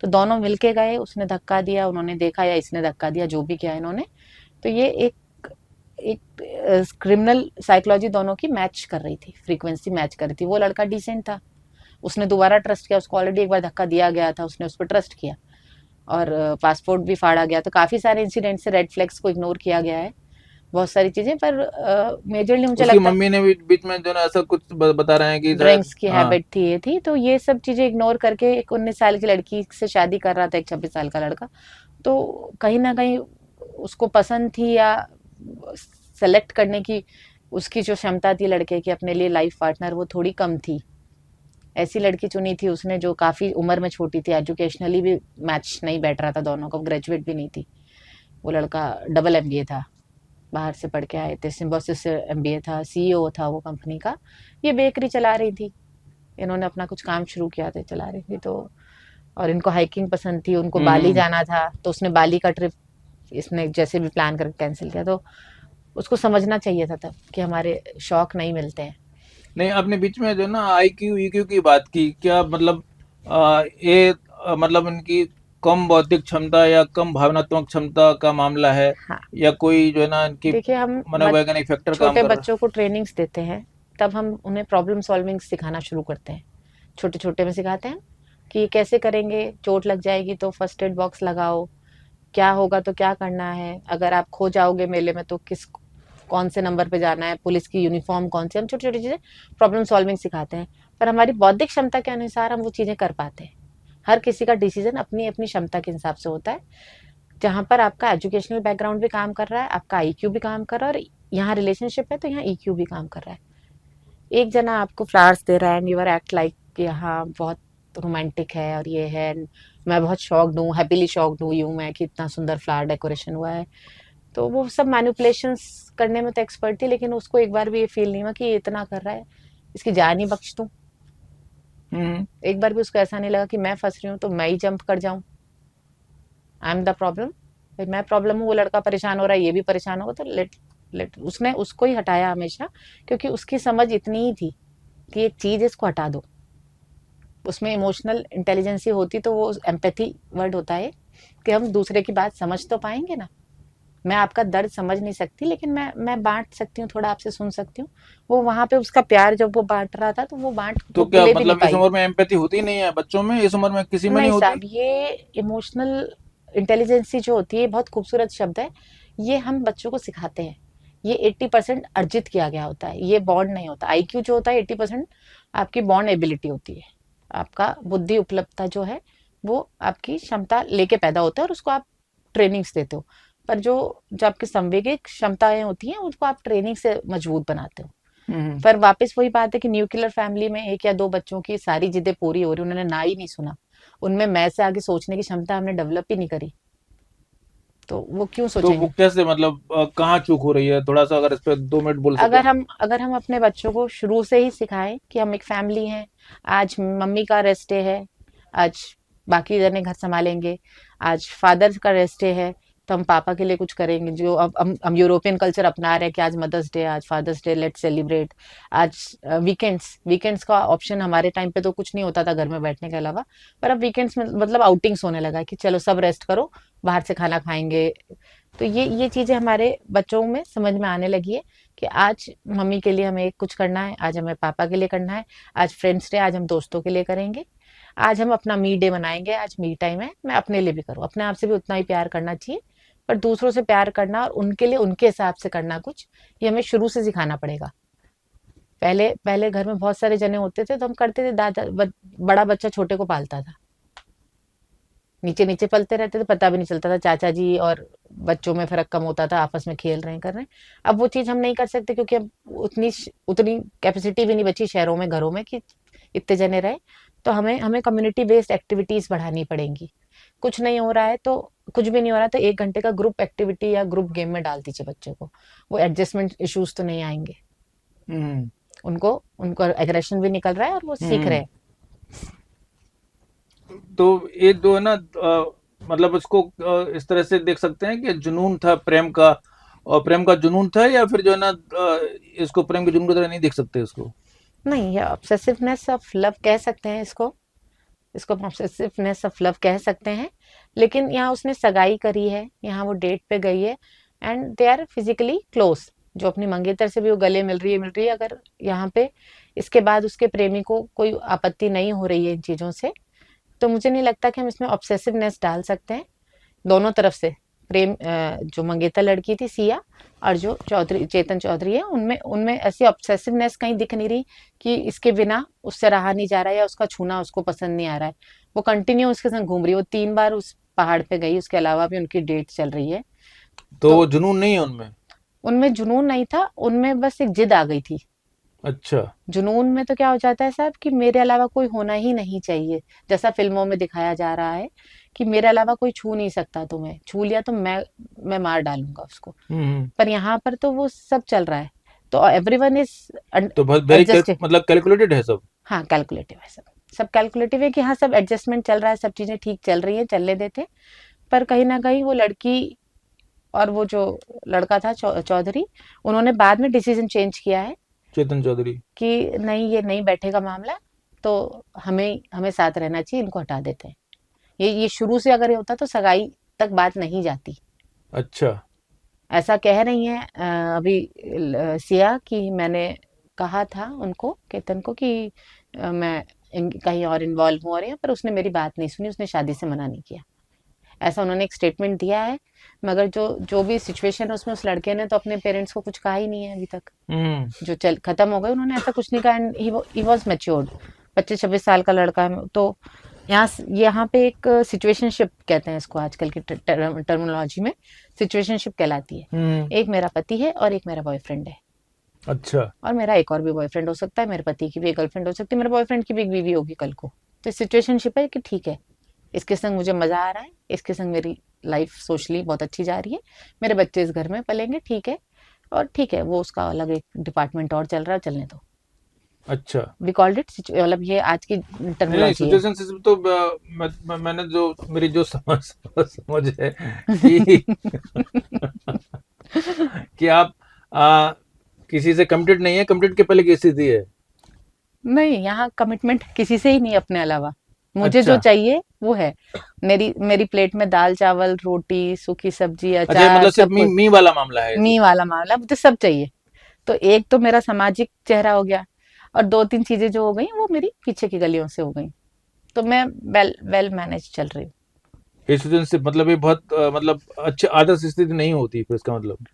तो दोनों मिलके गए, उसने धक्का दिया, उन्होंने देखा, या इसने धक्का दिया, जो भी किया इन्होंने। तो ये एक एक क्रिमिनल साइकोलॉजी दोनों की मैच कर रही थी, फ्रीक्वेंसी मैच कर रही थी। वो लड़का डिसेंट था, उसने दोबारा ट्रस्ट किया, उसको ऑलरेडी एक बार धक्का दिया गया था, उसने उस पर ट्रस्ट किया और पासपोर्ट भी फाड़ा गया। तो काफी सारे इंसिडेंट से रेड फ्लैग्स को इग्नोर किया गया है, बहुत सारी चीजें। पर मेजरली मुझे उसकी लगता है मम्मी ने भी बीच में जो ना ऐसा कुछ बता रहे हैं कि शायद ड्रिंक्स की हाँ। हैबिट थी, ये थी। तो ये सब चीजें इग्नोर करके एक 19 साल की लड़की से शादी कर रहा था एक 26 साल का लड़का। तो कहीं ना कहीं उसको पसंद थी, या सेलेक्ट करने की उसकी जो क्षमता थी लड़के की अपने लिए लाइफ पार्टनर, वो थोड़ी कम थी। ऐसी लड़की चुनी थी उसने जो काफी उम्र में छोटी थी, एजुकेशनली भी मैच नहीं बैठ रहा था दोनों को, ग्रेजुएट भी नहीं थी। वो लड़का डबल एमबीए था, बाहर से पढ़ के आए थे, सिम्बोसिस से एमबीए था, सीईओ था वो कंपनी का। ये बेकरी चला रही थी, इन्होंने अपना कुछ काम शुरू किया था, चला रही थी। तो और इनको हाइकिंग पसंद थी, उनको बाली जाना था, तो उसने बाली का ट्रिप इसने जैसे भी प्लान करके कैंसिल किया। तो उसको समझना चाहिए था तब कि हमारे शौक नहीं मिलते हैं। नहीं, आपने बीच में जो ना आईक्यू ईक्यू की बात की, क्या मतलब ये मतलब इनकी कम बौद्धिक क्षमता या कम भावनात्मक क्षमता का मामला है, हाँ, या कोई जो है ना इनकी देखिए हम मनोवैज्ञानिक फैक्टर काम छोटे कर रहा बच्चों को ट्रेनिंग्स देते हैं, तब हम उन्हें प्रॉब्लम सॉल्विंग सिखाना शुरू करते हैं। छोटे छोटे में सिखाते हैं कि ये कैसे करेंगे, चोट लग जाएगी तो फर्स्ट एड बॉक्स लगाओ, क्या होगा तो क्या करना है, अगर आप खो जाओगे मेले में तो कौन से नंबर पे जाना है, पुलिस की यूनिफॉर्म कौन सी। हम छोटी छोटी चीजें प्रॉब्लम सॉल्विंग सिखाते हैं, पर हमारी बौद्धिक क्षमता के अनुसार हम वो चीजें कर पाते हैं। हर किसी का डिसीजन अपनी अपनी क्षमता के हिसाब से होता है। जहां पर आपका एजुकेशनल बैकग्राउंड भी काम कर रहा है, आपका आईक्यू भी काम कर रहा है, और यहाँ रिलेशनशिप है तो यहाँ ईक्यू भी काम कर रहा है। एक जना आपको फ्लावर्स दे रहा है and you are act like कि हाँ बहुत रोमांटिक है और ये है, मैं बहुत शॉक्ड हूँ, हैप्पीली शॉक्ड हूँ यूं मैं कि इतना सुंदर फ्लावर डेकोरेशन हुआ है। तो वो सब मैनिपुलेशंस करने में तो एक्सपर्ट थी, लेकिन उसको एक बार भी ये फील नहीं हुआ कि ये इतना कर रहा है, इसकी जान ही बख्श दूं। है। एक बार भी उसको ऐसा नहीं लगा कि मैं फंस रही हूँ तो मैं ही जंप कर जाऊं, आई एम द प्रॉब्लम। फिर मैं प्रॉब्लम हूँ, वो लड़का परेशान हो रहा है, ये भी परेशान होगा, तो लेट लेट उसने उसको ही हटाया हमेशा, क्योंकि उसकी समझ इतनी ही थी कि एक चीज इसको हटा दो। उसमें इमोशनल इंटेलिजेंस ही होती तो वो एम्पैथी वर्ड होता है कि हम दूसरे की बात समझ तो पाएंगे ना। मैं आपका दर्द समझ नहीं सकती, लेकिन मैं बांट सकती हूँ, थोड़ा आपसे सुन सकती हूँ। वो वहां पे उसका प्यार जब वो बांट रहा था तो वो तो वो क्या ले भी नहीं मतलब इस पाई। उम्र में एम्पैथी होती नहीं है बच्चों में, इस उम्र में किसी में नहीं नहीं होती? साहब, ये इमोशनल इंटेलिजेंसी जो होती है बहुत खूबसूरत शब्द है, ये हम बच्चों को सिखाते हैं। ये 80% अर्जित किया गया होता है, ये बॉन्ड नहीं होता। आईक्यू जो होता है 80% आपकी बॉन्ड एबिलिटी होती है, आपका बुद्धि उपलब्धता जो है वो आपकी क्षमता लेके पैदा होता है और उसको आप ट्रेनिंग्स देते हो। पर जो जो आपकी संवेगिक क्षमताएं होती हैं उसको आप ट्रेनिंग से मजबूत बनाते हो। पर वापस वही बात है कि न्यूक्लियर फैमिली में एक या दो बच्चों की सारी जिद्दें पूरी हो रही, उन्होंने ना ही नहीं सुना, उनमें मैं से आगे सोचने की क्षमता हमने डेवलप ही नहीं करी, तो वो क्यों तो वो सोचेंगे। कैसे, मतलब कहाँ चूक हो रही है, थोड़ा सा अगर इस पे 2 मिनट बोल सके। अगर हम अपने बच्चों को शुरू से ही सिखाएं कि हम एक फैमिली हैं, आज मम्मी का रेस्ट डे है, आज बाकी जने घर संभालेंगे, आज फादर का रेस्ट डे है तो हम पापा के लिए कुछ करेंगे। जो अब हम यूरोपियन कल्चर अपना रहे हैं कि आज मदर्स डे, आज फादर्स डे, लेट्स सेलिब्रेट। आज वीकेंड्स का ऑप्शन हमारे टाइम पे तो कुछ नहीं होता था घर में बैठने के अलावा, पर अब वीकेंड्स में मतलब आउटिंग्स होने लगा है कि चलो सब रेस्ट करो, बाहर से खाना खाएंगे। तो ये चीजें हमारे बच्चों में समझ में आने लगी है कि आज मम्मी के लिए हमें कुछ करना है, आज हमें पापा के लिए करना है, आज फ्रेंड्स डे, आज हम दोस्तों के लिए करेंगे, आज हम अपना मी डे मनाएंगे, आज मी टाइम है। मैं अपने लिए भी करूँ, अपने आप से भी उतना ही प्यार करना चाहिए, पर दूसरों से प्यार करना और उनके लिए उनके हिसाब से करना कुछ, ये हमें शुरू से सिखाना पड़ेगा। पहले पहले घर में बहुत सारे जने होते थे तो हम करते थे, बड़ा बच्चा छोटे को पालता था, नीचे नीचे पलते रहते थे, पता भी नहीं चलता था, चाचा जी और बच्चों में फर्क कम होता था, आपस में खेल रहे हैं कर रहे हैं। अब वो चीज हम नहीं कर सकते क्योंकि अब उतनी उतनी कैपेसिटी भी नहीं बची शहरों में घरों में कि इतने जने रहे। तो हमें हमें कम्युनिटी बेस्ड एक्टिविटीज बढ़ानी पड़ेंगी। कुछ नहीं हो रहा है तो कुछ भी नहीं हो रहा है तो 1 घंटे का ग्रुप एक्टिविटी या ग्रुप गेम में डाल दीजिए बच्चे को, वो एडजस्टमेंट इश्यूज तो नहीं आएंगे। हम्म उनको उनको एग्रेशन भी निकल रहा है और वो सीख रहे हम्म। हैं। तो ये जो है ना मतलब इसको इस तरह से देख सकते हैं कि जुनून था प्रेम का, और प्रेम का जुनून था, या फिर जो है ना इसको प्रेम के जुनून की तरह नहीं देख सकते इसको। नहीं, ये ऑब्सेसिवनेस ऑफ लव कह सकते हैं इसको, इसको ऑब्सेसिवनेस ऑफ लव कह सकते हैं। लेकिन यहाँ उसने सगाई करी है, यहाँ वो डेट पे गई है and they are physically close, जो अपनी मंगेतर से भी वो गले मिल रही है। अगर यहाँ पे इसके बाद उसके प्रेमी को कोई आपत्ति नहीं हो रही है इन चीजों से, तो मुझे नहीं लगता कि हम इसमें ऑब्सेसिवनेस डाल सकते हैं। दोनों तरफ से प्रेम, जो मंगेतर लड़की थी सिया और जो चेतन चौधरी है, उनमें उनमें ऐसी ऑब्सेसिवनेस कहीं दिख नहीं रही कि इसके बिना उससे रहा नहीं जा रहा है या उसका छूना उसको पसंद नहीं आ रहा है। वो कंटिन्यू उसके संग घूम रही है, वो 3 बार उस पहाड़ पे गई, उसके अलावा भी उनकी डेट चल रही है। तो तो वो जुनून नहीं है उनमें। उनमें जुनून नहीं था, उनमें बस एक जिद आ गई थी। अच्छा। जुनून में तो क्या हो जाता है साहब कि मेरे अलावा कोई होना ही नहीं चाहिए, जैसा फिल्मों में दिखाया जा रहा है कि मेरे अलावा कोई छू नहीं सकता, तुम्हें छू लिया तो मैं मार डालूंगा उसको। हम्म। पर यहाँ पर तो वो सब चल रहा है, तो एवरीवन इज तो बहुत वेरी एडजस्टेड। मतलब कैलकुलेटेड है सब। हाँ, कैलकुलेटिव है सब, सब कैलकुलेटिव है कि हाँ सब एडजस्टमेंट चल रहा है, सब चीजें ठीक चल रही है, चलने देते। पर कहीं ना कहीं वो लड़की और वो जो लड़का था चौधरी, उन्होंने बाद में डिसीजन चेंज किया है चेतन चौधरी। कि नहीं, ये नहीं बैठेगा मामला, तो हमें हमें साथ रहना चाहिए, इनको हटा देते हैं। ये शुरू से अगर ये होता तो सगाई तक बात नहीं जाती। अच्छा। ऐसा कह रही है अभी सिया कि मैंने कहा था उनको, केतन को, कि मैं कहीं और इन्वॉल्व हो रही हूँ, पर उसने मेरी बात नहीं सुनी, उसने शादी से मना नहीं किया। ऐसा उन्होंने एक स्टेटमेंट दिया है। मगर जो जो भी सिचुएशन है उसमें उस लड़के ने तो अपने पेरेंट्स को कुछ कहा ही नहीं है अभी तक। जो चल खत्म हो गए, उन्होंने ऐसा कुछ नहीं कहा एंड ही वाज मैच्योर्ड। 25-26 साल का लड़का है। तो यहाँ पे एक सिचुएशनशिप कहते हैं इसको आजकल की टर्मिनोलॉजी में, सिचुएशनशिप कहलाती है। एक मेरा पति है और एक मेरा बॉयफ्रेंड है। अच्छा। और मेरा एक और भी बॉयफ्रेंड हो सकता है, मेरे पति की भी एक गर्लफ्रेंड हो सकती है, मेरे बॉयफ्रेंड की भी एक बीवी होगी कल को। तो सिचुएशनशिप है कि ठीक है, इसके संग मुझे मजा आ रहा है, इसके संग मेरी लाइफ सोशली बहुत अच्छी जा रही है, मेरे बच्चे इस घर में पलेंगे, ठीक है। और ठीक है, वो उसका अलग एक डिपार्टमेंट और चल रहा है, चलने दो। अच्छा। वी कॉल्ड इट, मतलब ये आज की नहीं टर्मिनोलॉजी है। सिचुएशनशिप तो मैंने जो मेरी जो समझ है कि कि आप किसी से कमिटेड नहीं है, कमिटेड के पहले की स्थिति है। नहीं, यहाँ कमिटमेंट किसी से ही नहीं अपने अलावा। मुझे अच्छा। जो चाहिए वो है। मेरी प्लेट में दाल चावल रोटी सूखी सब्जी अच्छा, अचार मतलब सिर्फ सब मी कुछ, मी वाला मामला है मी वाला मामला, मुझे सब चाहिए। तो एक तो मेरा सामाजिक चेहरा हो गया, और 2-3 चीजें जो हो गई वो मेरी पीछे की गलियों से हो गई। तो मैं वेल मैनेज चल रही हूँ। ये सिचुएशनशिप मतलब ये बहुत मतलब अच्छी आदर्श स्थिति नहीं होती, फिर इसका मतलब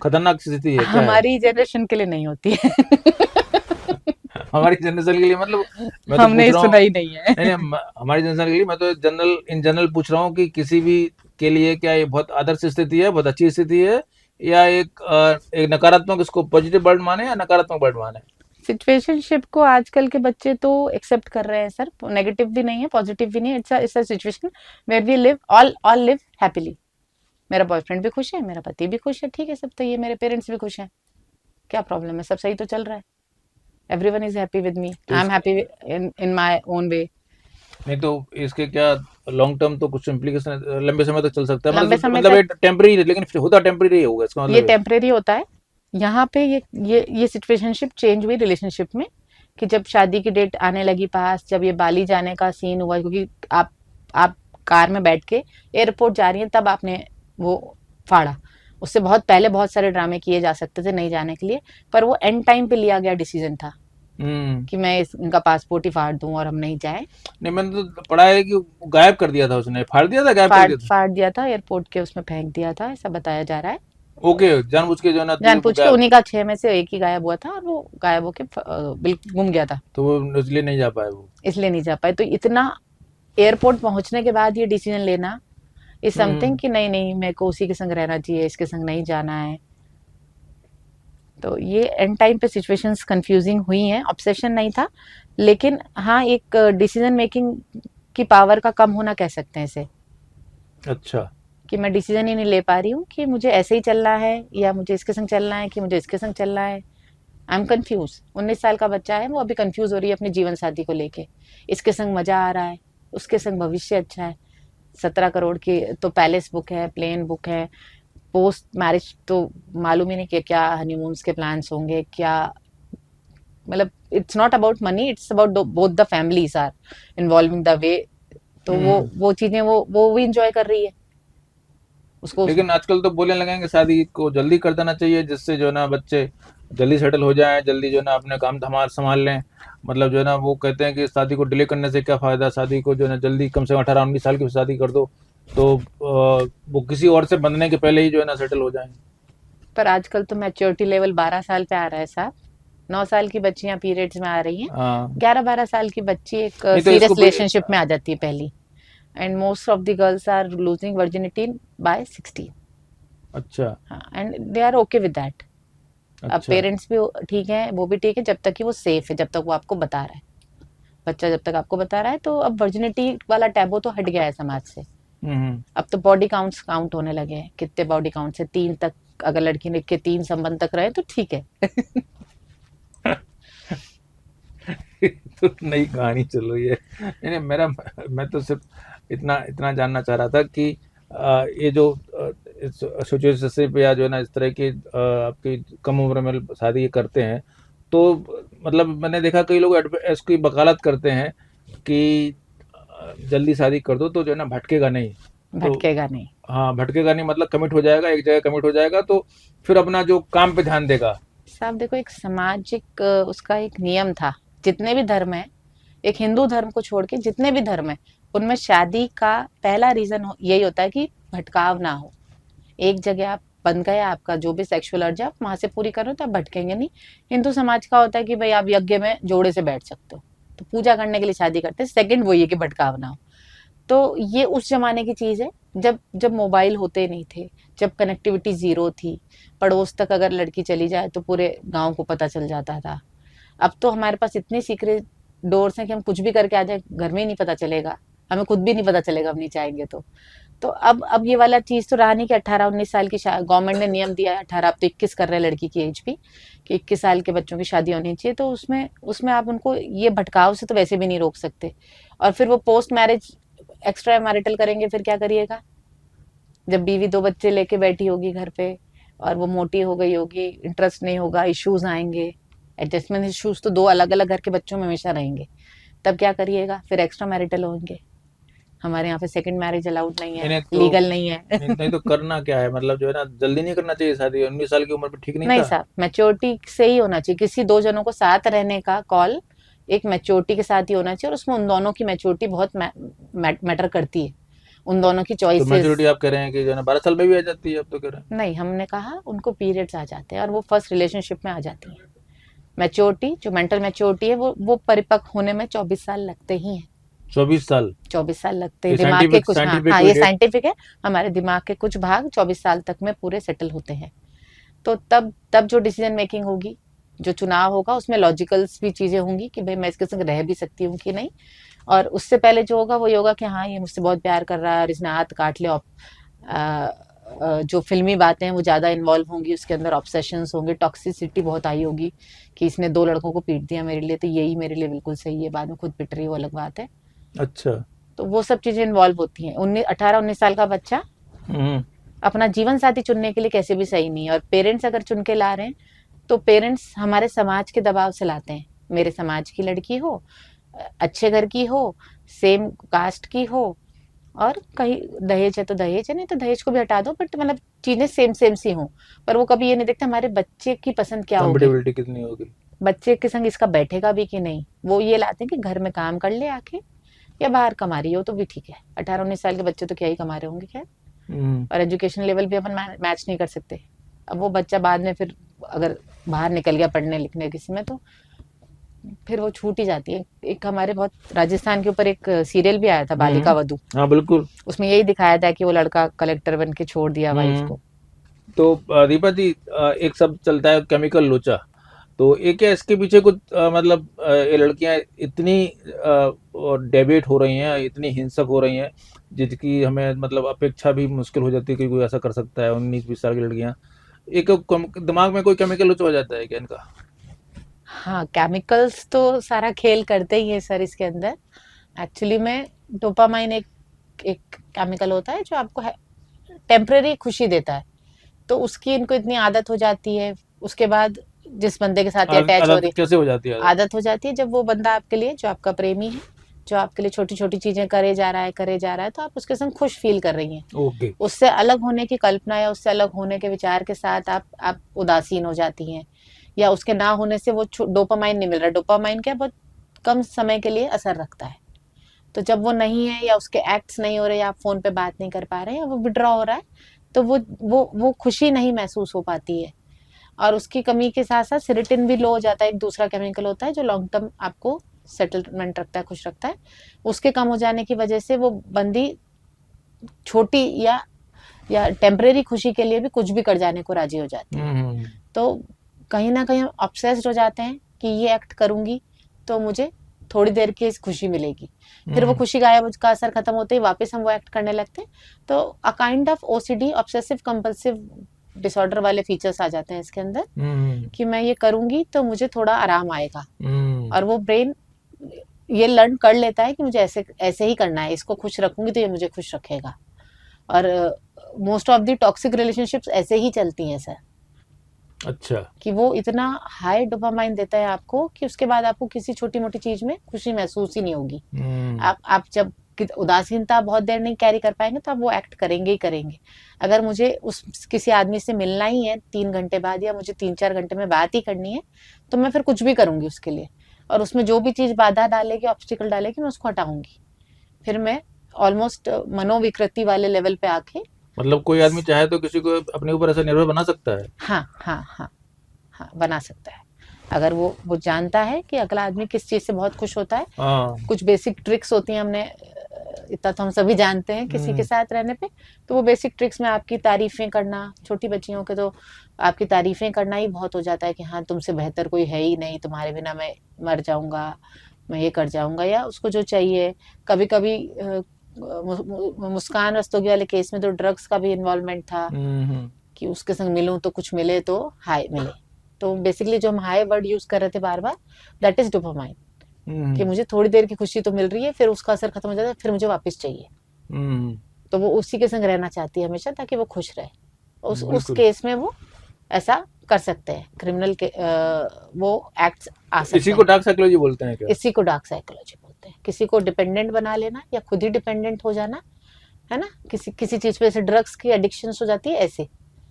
खतरनाक स्थिति है, क्या है। हमारी जनरेशन के लिए नहीं होती है। हमारी जनरेशन के लिए मतलब मैं तो हमने पूछ रहा हूँ। सुना ही नहीं है। नहीं नहीं, हमारी जनरेशन के लिए मैं तो इन जनरल पूछ रहा हूँ कि किसी भी के लिए क्या ये बहुत आदर्श स्थिति है, बहुत अच्छी स्थिति है, या एक नकारात्मक, इसको पॉजिटिव वर्ड माने या नकारात्मक वर्ड माने। सिचुएशनशिप को आजकल के बच्चे तो एक्सेप्ट कर रहे हैं सर, नेगेटिव भी नहीं है पॉजिटिव भी नहीं है, it's a situation where we live all live happily. मेरा बॉयफ्रेंड भी खुश है, मेरा पति भी खुश है, ठीक है सब तो, ये मेरे पेरेंट्स भी खुश हैं, क्या प्रॉब्लम है, सब सही तो चल रहा है। Everyone is happy with me, I am happy in my own way. नहीं तो इसके क्या लॉन्ग टर्म तो कुछ इम्प्लीकेशन लंबे समय तक चल सकता है, लंबे समय मतलब तक ये टेम्पररी, लेकिन होता टेम्पररी होगा इसका मतलब ये टेम्परेरी होता है। यहाँ पे ये सिचुएशनशिप चेंज हुई रिलेशनशिप में, कि जब शादी की डेट आने लगी पास, जब ये बाली जाने का सीन हुआ, क्योंकि आप कार में बैठ के एयरपोर्ट जा रही हैं, तब आपने वो फाड़ा। उससे बहुत पहले बहुत सारे ड्रामे किए जा सकते थे नहीं जाने के लिए, पर वो एंड टाइम पे लिया गया डिसीजन था कि मैं इनका पासपोर्ट ही फाड़ दूं और हम नहीं जाए। नहीं, मैंने तो पढ़ा है कि गायब कर दिया था उसने, फाड़ दिया था, गायब कर दिया था, फाड़ दिया था, एयरपोर्ट के उसमें फेंक दिया था, ऐसा बताया जा रहा है। ओके, जानबूझ के जो ना जानबूझ के, उन्हीं का 6 में से एक ही गायब हुआ था, और वो गायब होके बिल्कुल गुम गया था, तो वो इसलिए नहीं जा पाए, वो इसलिए नहीं जा पाए। तो इतना एयरपोर्ट पहुंचने के बाद ये डिसीजन लेना इज समथिंग कि नहीं नहीं, मेरे को उसी के संग रहना चाहिए, इसके संग नहीं जाना है। तो ये एंड टाइम पे सिचुएशंस कंफ्यूजिंग हुई हैं, ऑब्सेशन नहीं था, लेकिन हाँ एक डिसीजन मेकिंग की पावर का कम होना कह सकते हैं इसे, अच्छा। कि मैं डिसीजन ही नहीं ले पा रही हूँ कि मुझे ऐसे ही चलना है या मुझे इसके संग चलना है कि मुझे इसके संग चलना है। I am confuse. 19 साल का बच्चा है, वो अभी कंफ्यूज हो रही है अपने जीवन साथी को लेके। इसके संग मजा आ रहा है, उसके संग भविष्य अच्छा है। 17 करोड़ की तो पैलेस बुक है, प्लेन बुक है। पोस्ट मैरिज तो मालूम ही नहीं कि क्या हनीमून्स के प्लान्स होंगे, क्या मतलब it's not about money, it's about both the families are involving the way. तो वो चीजें वो भी इंजॉय कर रही है उसको। लेकिन आजकल तो बोलने लगे हैं कि शादी को जल्दी कर देना चाहिए, जिससे जो है ना बच्चे जल्दी सेटल हो जाएं, जल्दी जो है ना अपने काम धमाल संभाल लें। मतलब जो है ना वो कहते हैं कि शादी को डिले करने से क्या फायदा, शादी को जो है ना जल्दी कम से कम 18-19 साल की शादी कर दो, तो वो किसी और से बंधने के पहले ही जो है ना सेटल हो जाएं। पर आजकल तो मैच्योरिटी लेवल 12 साल पे आ रहा है साहब। 9 साल की बच्चियां पीरियड्स में आ रही हैं, हाँ 11-12 साल की बच्ची एक नहीं तो सीरियस इसको रिलेशनशिप में आ जाती है पहली। And most of the girls are losing virginity by 16। अच्छा हाँ, and they are okay with that. अब अच्छा पेरेंट्स भी ठीक है, वो भी ठीक है, जब तक कि वो सेफ है, जब तक वो आपको बता रहा है। बच्चा जब तक आपको बता रहा है, तो अब वर्जिनिटी वाला टैबू तो हट गया है समाज से। अब तो बॉडी काउंट होने लगे हैं, कितने बॉडी काउंट से 3 तक, अगर लड़की ने के 3 संबंध तक रहे तो ठीक है। तो नई कहानी चल रही है। नहीं मैं तो सिर्फ इतना जानना चाह रहा था कि ये जो सिचुएशनशिप या जो है ना इस तरह की आपकी कम उम्र में शादी करते हैं, तो मतलब मैंने देखा कई लोग इसकी वकालत करते हैं कि जल्दी शादी कर दो तो जो है ना भटकेगा नहीं। तो भटकेगा नहीं। हाँ भटकेगा नहीं, मतलब कमिट हो जाएगा, एक जगह कमिट हो जाएगा, तो फिर अपना जो काम पे ध्यान देगा। साहब देखो, एक सामाजिक उसका एक नियम था। जितने भी धर्म है, एक हिंदू धर्म को छोड़ के जितने भी धर्म है, उनमें शादी का पहला रीजन यही होता है कि भटकाव ना हो। एक जगह आप बंद गए, आपका जो भी सेक्सुअल अर्ज आप वहां से पूरी करो तो आप भटकेंगे नहीं। हिंदू समाज का होता है कि भाई आप यज्ञ में जोड़े से बैठ सकते हो, तो पूजा करने के लिए शादी करते हैं। सेकंड वो ये कि भटकाव ना हो। तो ये उस जमाने की चीज है, जब मोबाइल होते नहीं थे, जब कनेक्टिविटी जीरो थी। पड़ोस तक अगर लड़की चली जाए तो पूरे गांव को पता चल जाता था। अब तो हमारे पास इतने सीक्रेट डोर्स हैं कि हम कुछ भी करके आ जाए, घर में ही नहीं पता चलेगा, हमें खुद भी नहीं पता चलेगा हम नहीं चाहेंगे तो अब ये वाला चीज तो रहा नहीं कि 18-19 साल की गवर्नमेंट ने नियम दिया है 18, अब तो 21 कर रहे हैं लड़की की एज भी, कि 21 साल के बच्चों की शादी होनी चाहिए। तो उसमें आप उनको ये भटकाव से तो वैसे भी नहीं रोक सकते। और फिर वो पोस्ट मैरिज एक्स्ट्रा मैरिटल करेंगे, फिर क्या करिएगा? जब बीवी 2 बच्चे लेके बैठी होगी घर पे और वो मोटी हो गई होगी, इंटरेस्ट नहीं होगा, इश्यूज आएंगे, एडजस्टमेंट इश्यूज तो 2 अलग अलग घर के बच्चों में हमेशा रहेंगे। तब क्या करिएगा? फिर एक्स्ट्रा मैरिटल होंगे। हमारे यहाँ पे सेकंड मैरिज अलाउड नहीं है, लीगल नहीं है। नहीं तो करना क्या है, मतलब जो है ना जल्दी नहीं करना चाहिए शादी, 19 साल की उम्र पे ठीक नहीं नहीं था? साहब, मैच्योरिटी से ही होना चाहिए। किसी 2 जनों को साथ रहने का कॉल एक मैच्योरिटी के साथ ही होना चाहिए, और उसमें उन दोनों की मैच्योरिटी बहुत मैटर करती है, उन दोनों की तो चॉइसेस। मैच्योरिटी आप कह रहे हैं कि जो है ना 12 साल में भी आ जाती है, अब तो कह रहे हैं। नहीं, हमने कहा उनको पीरियड्स आ जाते हैं और वो फर्स्ट रिलेशनशिप में आ जाती है। मैच्योरिटी जो मेंटल मैच्योरिटी है वो परिपक्व होने में 24 साल लगते ही हैं। 24 साल 24 साल लगते हैं। ये दिमाग के कुछ साइंटिफिक हाँ ये साइंटिफिक है। हमारे दिमाग के कुछ भाग 24 साल तक में पूरे सेटल होते हैं। तो तब जो डिसीजन मेकिंग होगी, जो चुनाव होगा, उसमें लॉजिकल्स भी चीजें होंगी कि भाई मैं इसके संग रह भी सकती हूँ कि नहीं। और उससे पहले जो होगा वो ये होगा कि हाँ ये मुझसे बहुत प्यार कर रहा है और इसने हाथ काट लिया। जो फिल्मी बातें हैं वो ज्यादा इन्वॉल्व होंगी, उसके अंदर ऑब्सेशंस होंगे, टॉक्सिसिटी बहुत आई होगी कि इसने 2 लड़कों को पीट दिया मेरे लिए, तो यही मेरे लिए बिल्कुल सही है, बाद में खुद पिट रही है वो अलग बात है। अच्छा तो वो सब चीजें इन्वॉल्व होती हैं। 18-19 साल का बच्चा अपना जीवन साथी चुनने के लिए कैसे भी सही नहीं है। और पेरेंट्स अगर चुन के ला रहे हैं तो पेरेंट्स हमारे समाज के दबाव से लाते हैं। मेरे समाज की लड़की हो, अच्छे घर की हो, सेम कास्ट की हो, और कहीं दहेज है तो दहेज है, नहीं तो दहेज को भी हटा दो, बट मतलब चीजें सेम सी हों। पर वो कभी ये नहीं देखते हमारे बच्चे की पसंद क्या होगी, कंपैटिबिलिटी कितनी होगी, बच्चे के संग इसका बैठेगा भी कि नहीं। वो ये लाते हैं कि घर में काम कर ले आके, या बाहर कमा रही हो तो भी ठीक है। 18-19 साल के बच्चे तो क्या ही कमा रहे होंगे खैर, और एजुकेशन लेवल भी अपन मैच नहीं कर सकते। अब वो बच्चा बाद में फिर अगर बाहर निकल गया पढ़ने लिखने किसी में, तो फिर वो छूट ही जाती है। एक हमारे बहुत राजस्थान के ऊपर एक सीरियल भी आया था, बालिका वधू। हाँ बिल्कुल, उसमें यही दिखाया था कि वो लड़का कलेक्टर बन के छोड़ दिया वाइफ को। तो दीपा जी एक शब्द चलता है केमिकल लोचा, तो ये क्या इसके पीछे कुछ मतलब ये लड़कियां इतनी डेविएट हो रही हैं, इतनी हिंसक हो रही हैं, जिसकी हमें मतलब अपेक्षा भी मुश्किल हो जाती है कि कोई ऐसा कर सकता है। 19-20 साल की लड़कियां, एक दिमाग में कोई केमिकल हो जाता है क्या इनका? हाँ, केमिकल्स तो सारा खेल करते ही है सर इसके अंदर। एक्चुअली में डोपामाइन एक एक केमिकल होता है जो आपको टेम्पररी खुशी देता है। तो उसकी इनको इतनी आदत हो जाती है, उसके बाद जिस बंदे के साथ ये अटैच हो आदत रही कैसे हो जाती है आदत? आदत हो जाती है, जब वो बंदा आपके लिए, जो आपका प्रेमी है, जो आपके लिए छोटी छोटी चीजें करे जा रहा है, तो आप उसके संग खुश फील कर रही हैं। ओके। उससे अलग होने की कल्पना या उससे अलग होने के विचार के साथ आप उदासीन हो जाती हैं, या उसके ना होने से वो डोपामाइन नहीं मिल रहा। डोपामाइन क्या बहुत कम समय के लिए असर रखता है। तो जब वो नहीं है, या उसके एक्ट्स नहीं हो रहे, या आप फोन पे बात नहीं कर पा रहे हैं, या वो विड्रॉ हो रहा है, तो वो खुशी नहीं महसूस हो पाती है। और उसकी कमी के साथ साथ सेरोटोनिन भी लो हो जाता है। एक दूसरा केमिकल होता है जो लॉन्ग टर्म आपको सेटलमेंट रखता है, खुश रखता है। उसके कम हो जाने की वजह से वो बंदी छोटी या टेम्परेरी खुशी के लिए भी कुछ भी कर जाने को राजी हो जाती है। तो कहीं ना कहीं हम ऑब्सेस्ड हो जाते हैं कि ये एक्ट करूंगी तो मुझे थोड़ी देर की खुशी मिलेगी, फिर वो खुशी गायब, उसका असर खत्म होते ही वापस हम वो एक्ट करने लगते हैं। तो a kind of OCD, obsessive compulsive disorder वाले फीचर्स आ जाते हैं इसके अंदर, कि मैं ये करूंगी तो मुझे थोड़ा आराम आएगा। और वो ब्रेन ये लर्न कर लेता है कि मुझे ऐसे ऐसे ही करना है, इसको खुश रखूंगी तो ये मुझे खुश रखेगा। और most of the toxic relationships ऐसे ही चलती हैं सर। अच्छा। कि वो इतना हाई डोपामाइन देता है आपको कि उसके बाद आपको किसी छोटी मोटी चीज में खुशी महसूस ही नहीं होगी। आप जब उदासीनता बहुत देर नहीं कैरी कर पाएंगे तो आप वो एक्ट करेंगे ही करेंगे। अगर मुझे उस किसी आदमी से मिलना ही है 3 घंटे बाद, या मुझे 3-4 घंटे में बात ही करनी है, तो मैं फिर कुछ भी करूंगी उसके लिए। और उसमें जो भी चीज बाधा डालेगी, ऑब्स्टिकल डालेगी, मैं उसको हटाऊंगी। फिर मैं ऑलमोस्ट मनोविकृति वाले लेवल पे आके, मतलब कोई आदमी चाहे तो किसी को अपने ऊपर ऐसा निर्भर बना सकता है? हाँ हाँ हाँ हाँ, बना सकता है। अगर वो जानता है कि अगला आदमी किस चीज से बहुत खुश होता है। कुछ बेसिक ट्रिक्स होती हैं, हमने इतना तो हम सभी जानते हैं किसी के साथ रहने पे। तो वो बेसिक ट्रिक्स में आपकी तारीफें करना, छोटी बच्चियों के तो आपकी तारीफें करना ही बहुत हो जाता है कि हाँ तुमसे बेहतर कोई है ही नहीं, तुम्हारे बिना मैं मर जाऊंगा, मैं ये कर जाऊंगा। या उसको जो चाहिए, कभी कभी मुस्कान रस्तोगी वाले केस में तो ड्रग्स का भी इन्वॉल्वमेंट था, कि उसके संग मिलूं तो कुछ मिले, तो हाई मिले। तो बेसिकली जो हम हाई वर्ड यूज कर रहे थे बार बार, दैट इज डोपामाइन। कि मुझे थोड़ी देर की खुशी तो मिल रही है, फिर उसका असर खत्म हो जाता है, फिर मुझे वापस चाहिए। तो वो उसी के संग रहना चाहती है हमेशा, ताकि वो खुश रहे। उस केस में वो ऐसा कर सकते हैं, क्रिमिनल के वो एक्ट्स आ सकते हैं। इसी को डार्क साइकोलॉजी बोलते हैं क्या? इसी को डार्क साइकोलॉजी बोलते हैं। किसी को डिपेंडेंट बना लेना, या खुद ही डिपेंडेंट हो जाना, है ना। किसी चीज पे, जैसे ड्रग्स की एडिक्शन हो जाती है, ऐसे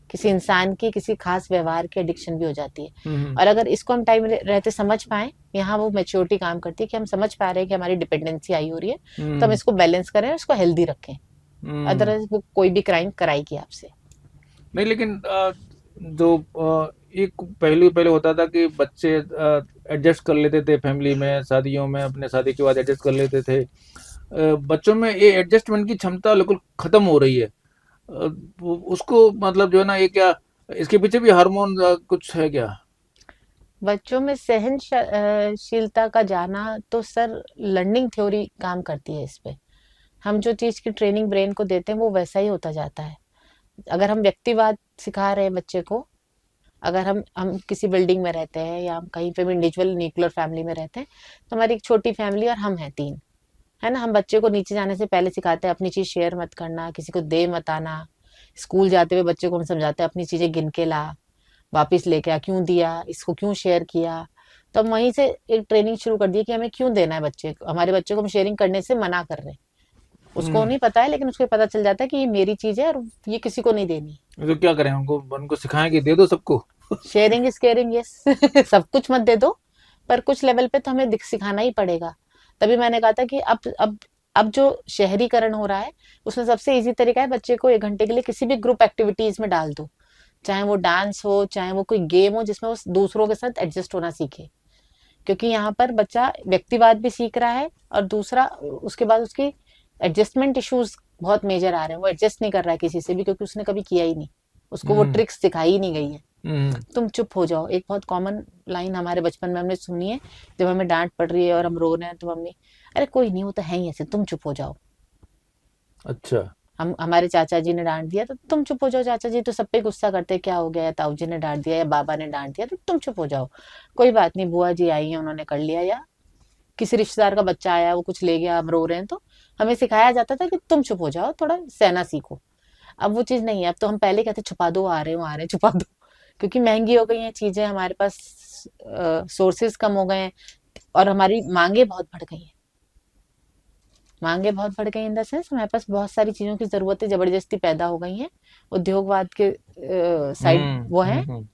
किसी इंसान की किसी खास व्यवहार की एडिक्शन भी हो जाती है। और अगर इसको हम टाइम रहते समझ पाए, यहाँ वो मैच्योरिटी काम करती है कि हम समझ पा रहे हैं कि हमारी डिपेंडेंसी आई हो रही है, तो हम इसको बैलेंस करें और इसको हेल्दी रखें। अदरवाइज वो कोई भी क्राइम कराएगी आपसे। नहीं, लेकिन जो एक पहले होता था कि बच्चे एडजस्ट कर लेते थे फैमिली में, शादियों में, अपने शादी के बाद एडजस्ट कर लेते थे। बच्चों में ये एडजस्टमेंट की क्षमता बिल्कुल खत्म हो रही है। उसको मतलब जो है ना, ये क्या इसके पीछे भी हार्मोन कुछ है क्या? बच्चों में सहनशीलता का जाना, तो सर लर्निंग थ्योरी काम करती है इस पे। हम जो चीज की ट्रेनिंग ब्रेन को देते हैं वो वैसा ही होता जाता है। अगर हम व्यक्तिवाद सिखा रहे हैं बच्चे को, अगर हम किसी बिल्डिंग में रहते हैं, या हम कहीं पे भी इंडिविजुअल न्यूक्लियर फैमिली में रहते हैं, तो हमारी एक छोटी फैमिली और हम हैं 3, है ना। हम बच्चे को नीचे जाने से पहले सिखाते हैं अपनी चीज शेयर मत करना, किसी को दे मत आना। स्कूल जाते हुए बच्चे को हम समझाते हैं अपनी चीजें गिन के ला, वापिस लेके आ, क्यों दिया, इसको क्यों शेयर किया। तो हम वहीं से एक ट्रेनिंग शुरू कर दी कि हमें क्यों देना है बच्चे को। हमारे बच्चे को हम शेयरिंग करने से मना कर रहे हैं। उसको नहीं पता है, लेकिन उसको पता चल जाता है कि ये मेरी चीज है और ये किसी को नहीं देनी। तो क्या करें, उनको सिखाएं कि दे दो सबको? Sharing is caring, yes. सब कुछ मत दे दो, पर कुछ लेवल पे तो हमें सिखाना ही पड़ेगा। तभी मैंने कहा था कि अब जो शहरीकरण हो रहा है, उसमें सबसे इजी तरीका है बच्चे को 1 घंटे के लिए किसी भी ग्रुप एक्टिविटीज में डाल दो। चाहे वो डांस हो, चाहे वो कोई गेम हो, जिसमें वो दूसरों के साथ एडजस्ट होना सीखे। क्योंकि यहाँ पर बच्चा व्यक्तिवाद भी सीख रहा है, और दूसरा उसके बाद उसकी एडजस्टमेंट इश्यूज बहुत मेजर आ रहे हैं। वो एडजस्ट नहीं कर रहा है किसी से भी, क्योंकि उसने कभी किया ही नहीं, उसको वो ट्रिक्स सिखाई ही नहीं गई है। तुम चुप हो जाओ, एक बहुत कॉमन लाइन हमारे बचपन में हमने सुनी है। जब हमें डांट पड़ रही है और हम रो रहे हैं तो मम्मी, अरे कोई नहीं, वो तो है ही ऐसे, तुम चुप हो जाओ। अच्छा। हम हमारे चाचा जी ने डांट दिया तो तुम चुप हो जाओ, चाचा जी तो सब पे गुस्सा करते हैं, क्या हो गया, या ताऊ जी ने डांट दिया या बाबा ने डांट दिया तो तुम चुप हो जाओ, कोई बात नहीं, बुआ जी आई हैं उन्होंने कर लिया, या किसी रिश्तेदार का बच्चा आया वो कुछ ले गया, हम रो रहे हैं, तो हमें सिखाया जाता था कि तुम चुप हो जाओ, थोड़ा सहना सीखो। अब वो चीज नहीं है, अब तो हम पहले कहते छुपा दो, आ रहे हैं छुपा दो, क्योंकि महंगी हो गई हैं चीजें, हमारे पास सोर्सेज कम हो गए हैं और हमारी मांगे बहुत बढ़ गई हैं। मांगे बहुत बढ़ गई इन द सेंस हमारे पास बहुत सारी चीजों की जरूरतें जबरदस्ती पैदा हो गई हैं, उद्योगवाद के साइड वो है। हम्म।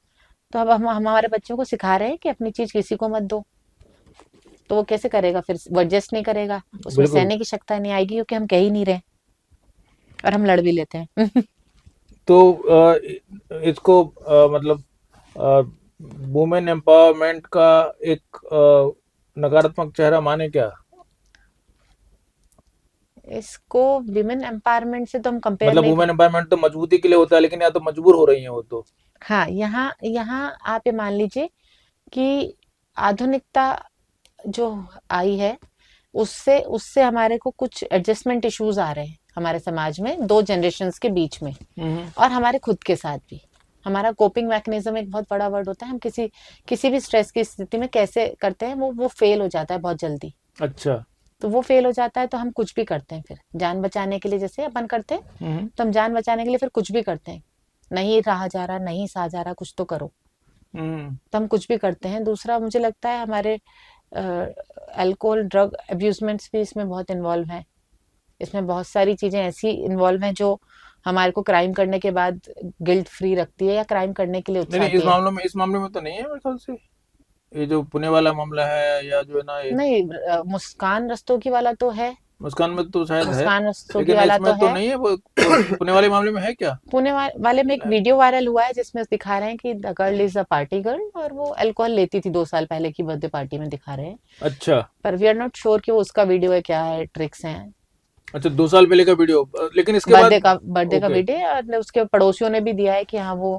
तो अब हम हमारे बच्चों को सिखा रहे हैं कि अपनी चीज किसी को मत दो, तो वो कैसे करेगा फिर, वो एडजस्ट नहीं करेगा, उसमें बिल्कुल। सहने की क्षमता नहीं आएगी, क्योंकि हम कह ही नहीं रहे और हम लड़ भी लेते हैं। तो इसको मतलब वुमेन एम्पावरमेंट का एक नकारात्मक चेहरा माने क्या? इसको विमेन एम्पावरमेंट से तो हम कंपेयर मतलब नहीं कर। वुमेन एम्पावरमेंट तो मजबूती के लिए होता है, लेकिन यहाँ तो मजबूर हो रही हैं वो तो। हाँ, यहाँ यहाँ आप ये मान लीजिए कि आधुनिकता जो आई है, उससे उससे हमारे को कुछ एडजस्टमेंट इश्यूज आ रहे हैं हमारे समाज में, दो जनरेशन्स के बीच में, हम्म। और हमारे खुद के साथ भी। हमारा कोपिंग मैकेनिज्म एक बहुत बड़ा वर्ड होता है, हम किसी भी स्ट्रेस की स्थिति में कैसे करते हैं, वो फेल हो जाता है बहुत जल्दी। अच्छा। तो वो फेल हो जाता है तो हम कुछ भी करते हैं, फिर जान बचाने के लिए जैसे अपन करते हैं, हम्म। तो हम जान बचाने के लिए फिर कुछ भी करते हैं। नहीं रहा जा रहा, नहीं सहा जा रहा, कुछ तो करो, हम्म। तो हम कुछ भी करते हैं। दूसरा मुझे लगता है हमारे अल्कोहल ड्रग अब्यूजमेंट्स भी इसमें बहुत इन्वॉल्व हैं। इसमें बहुत सारी चीजें ऐसी इन्वॉल्व हैं जो हमारे को क्राइम करने के बाद गिल्ट फ्री रखती है या क्राइम करने के लिए नहीं नहीं, उकसाती है। इस मामले में तो नहीं है मेरे ख्याल से, ये जो पुणे वाला मामला है या जो है ना ये नहीं, मुस्कान रस्तोगी वाला तो है, मुस्कान में तो शायद है, मुस्कान रस्तोगी लेकिन वाला तो इसमें तो है। नहीं है वो। पुणे वाले मामले में है क्या? पुणे वाले में एक वीडियो वायरल हुआ है जिसमें दिखा रहे हैं कि the girl is a party girl, और वो अल्कोहल लेती थी 2 साल पहले की बर्थडे पार्टी में, दिखा रहे हैं। अच्छा। पर वी आर नॉट श्योर कि वो उसका वीडियो है, क्या है, ट्रिक्स हैं। अच्छा, 2 साल पहले का वीडियो, लेकिन इसके बर्थडे बाद। का बर्थडे का ओके। वीडियो, और उसके पड़ोसियों ने भी दिया है कि हाँ वो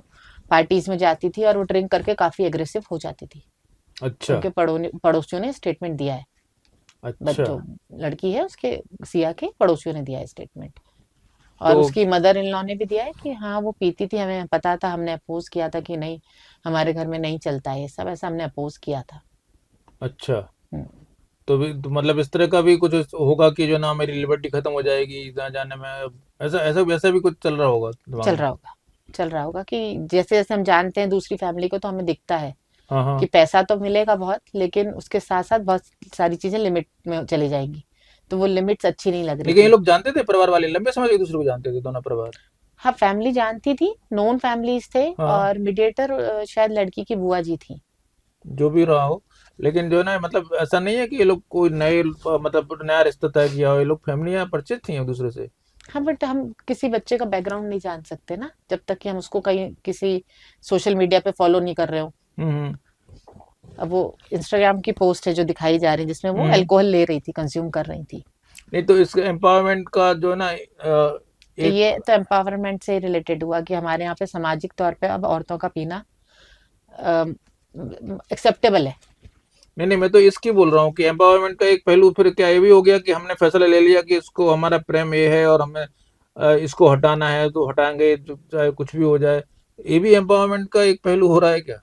पार्टीज में जाती थी और वो ड्रिंक करके काफी एग्रेसिव हो जाती थी। अच्छा। उनके पड़ोसियों ने स्टेटमेंट दिया है। अच्छा। जो लड़की है उसके सिया के पड़ोसियों ने दिया है स्टेटमेंट, तो और उसकी मदर इन लॉ ने भी दिया है कि हाँ वो पीती थी, हमें पता था, हमने अपोज किया था कि नहीं, हमारे घर में नहीं चलता है ये सब, ऐसा हमने अपोज किया था। अच्छा, हम्म, तो मतलब इस तरह का भी कुछ होगा कि जो ना मेरी लिबर्टी खत्म हो जाएगी जहाँ जाने में, ऐसा ऐसा वैसा भी कुछ चल रहा होगा दिमाग चल में? रहा होगा, चल रहा होगा कि जैसे जैसे हम जानते हैं दूसरी फैमिली को, तो हमें दिखता है हाँ कि हाँ। पैसा तो मिलेगा बहुत, लेकिन उसके साथ साथ बहुत सारी चीजें लिमिट में चली जाएंगी, तो वो लिमिट्स अच्छी नहीं लग रही लेकिन ये थी। लोग जानते थे, परिवार वाले लंबे समय से एक दूसरे को जानते थे दोनों परिवार? हाँ, फैमिली जानती थी, नोन फैमिलीज थे, हाँ। और मीडिएटर शायद लड़की की बुआ जी थी। जो भी रहा हो, लेकिन जो है ना, मतलब ऐसा नहीं है कि ये लोग कोई नए मतलब नया रिश्ता तय किया हो, ये लोग फैमिलियां परिचित थी एक दूसरे से? हाँ, बट हम किसी बच्चे का बैकग्राउंड नहीं जान सकते ना, जब तक कि हम उसको कहीं किसी सोशल मीडिया पे फॉलो नहीं कर रहे हो। हम्म। अब वो इंस्टाग्राम की पोस्ट है जो दिखाई जा रही है, जिसमें वो हम्म। अल्कोहल ले रही थी, कंज्यूम कर रही थी। नहीं तो इस एम्पावरमेंट का जो है ना एक। ये तो एम्पावरमेंट से रिलेटेड हुआ कि हमारे यहाँ पे सामाजिक तौर पे अब औरतों का पीना एक्सेप्टेबल है। नहीं नहीं, मैं तो इसकी बोल रहा हूँ कि एम्पावरमेंट का एक पहलू फिर क्या ये भी हो गया कि हमने फैसला ले लिया कि इसको हमारा प्रेम ये है और हमें इसको हटाना है तो हटाएंगे, चाहे कुछ भी हो जाए। ये भी एम्पावरमेंट का एक पहलू हो रहा है क्या?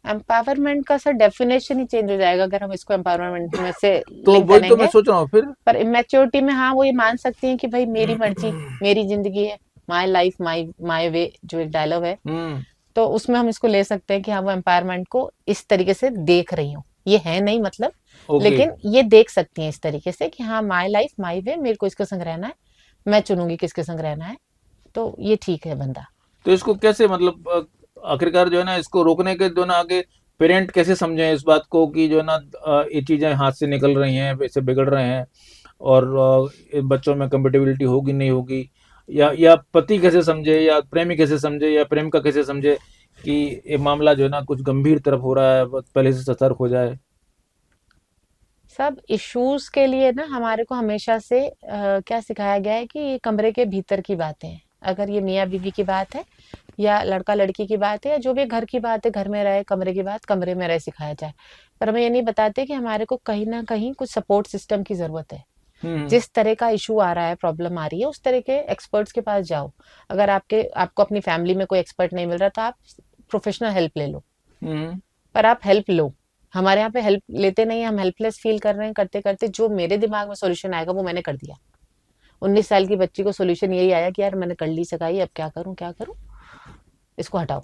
एम्पावरमेंट का सर डेफिनेशन ही चेंज हो जाएगा अगर हम इसको एम्पावरमेंट में से तो लिंक वही तो मैं करेंगे। सोच रहा हूँ फिर। पर इमेच्योरिटी में हाँ वो ये मान सकती हैं कि भाई मेरी मर्जी, मेरी जिंदगी है, माई लाइफ माई माई वे, जो एक डायलॉग है, हम्म। तो उसमें हम इसको ले सकते हैं कि हाँ वो एम्पावरमेंट को इस तरीके से देख रही हूँ, ये है नहीं मतलब, ओके। लेकिन ये देख सकती हैं इस तरीके से कि हाँ माई लाइफ माई वे, मेरे को इसके संग रहना है, मैं चुनूंगी किसके संग रहना है, तो ये ठीक है बंदा। तो इसको कैसे मतलब आखिरकार जो है ना, इसको रोकने के जो है ना आगे पेरेंट कैसे समझें इस बात को कि जो है ना ये चीजें हाथ से निकल रही हैं, ऐसे बिगड़ रहे हैं, और इन बच्चों में कंपेटिबिलिटी होगी नहीं होगी, या पति कैसे समझे, या प्रेमी कैसे समझे, या प्रेमिका कैसे समझे कि ये मामला जो है ना कुछ गंभीर तरफ हो रहा है, पहले से सतर्क हो जाए? सब इश्यूज के लिए ना हमारे को हमेशा से क्या सिखाया गया है कि ये कमरे के भीतर की बातें हैं, अगर ये मियाँ बीवी की बात है या लड़का लड़की की बात है या जो भी घर की बात है, घर में रहे, कमरे की बात कमरे में रहे सिखाया जाए। पर हमें ये नहीं बताते कि हमारे को कहीं ना कहीं कुछ सपोर्ट सिस्टम की जरूरत है। जिस तरह का इशू आ रहा है, प्रॉब्लम आ रही है, उस तरह के एक्सपर्ट्स के पास जाओ। अगर आपको अपनी फैमिली में कोई एक्सपर्ट नहीं मिल रहा तो आप प्रोफेशनल हेल्प ले लो, पर आप हेल्प लो। हमारे यहाँ पे हेल्प लेते नहीं, हम हेल्पलेस फील कर रहे हैं। करते करते जो मेरे दिमाग में सॉल्यूशन आएगा वो मैंने कर दिया। 19 साल की बच्ची को सॉल्यूशन यही आया कि यार मैंने कर ली सगाई, अब क्या करूं क्या करूं, इसको हटाओ।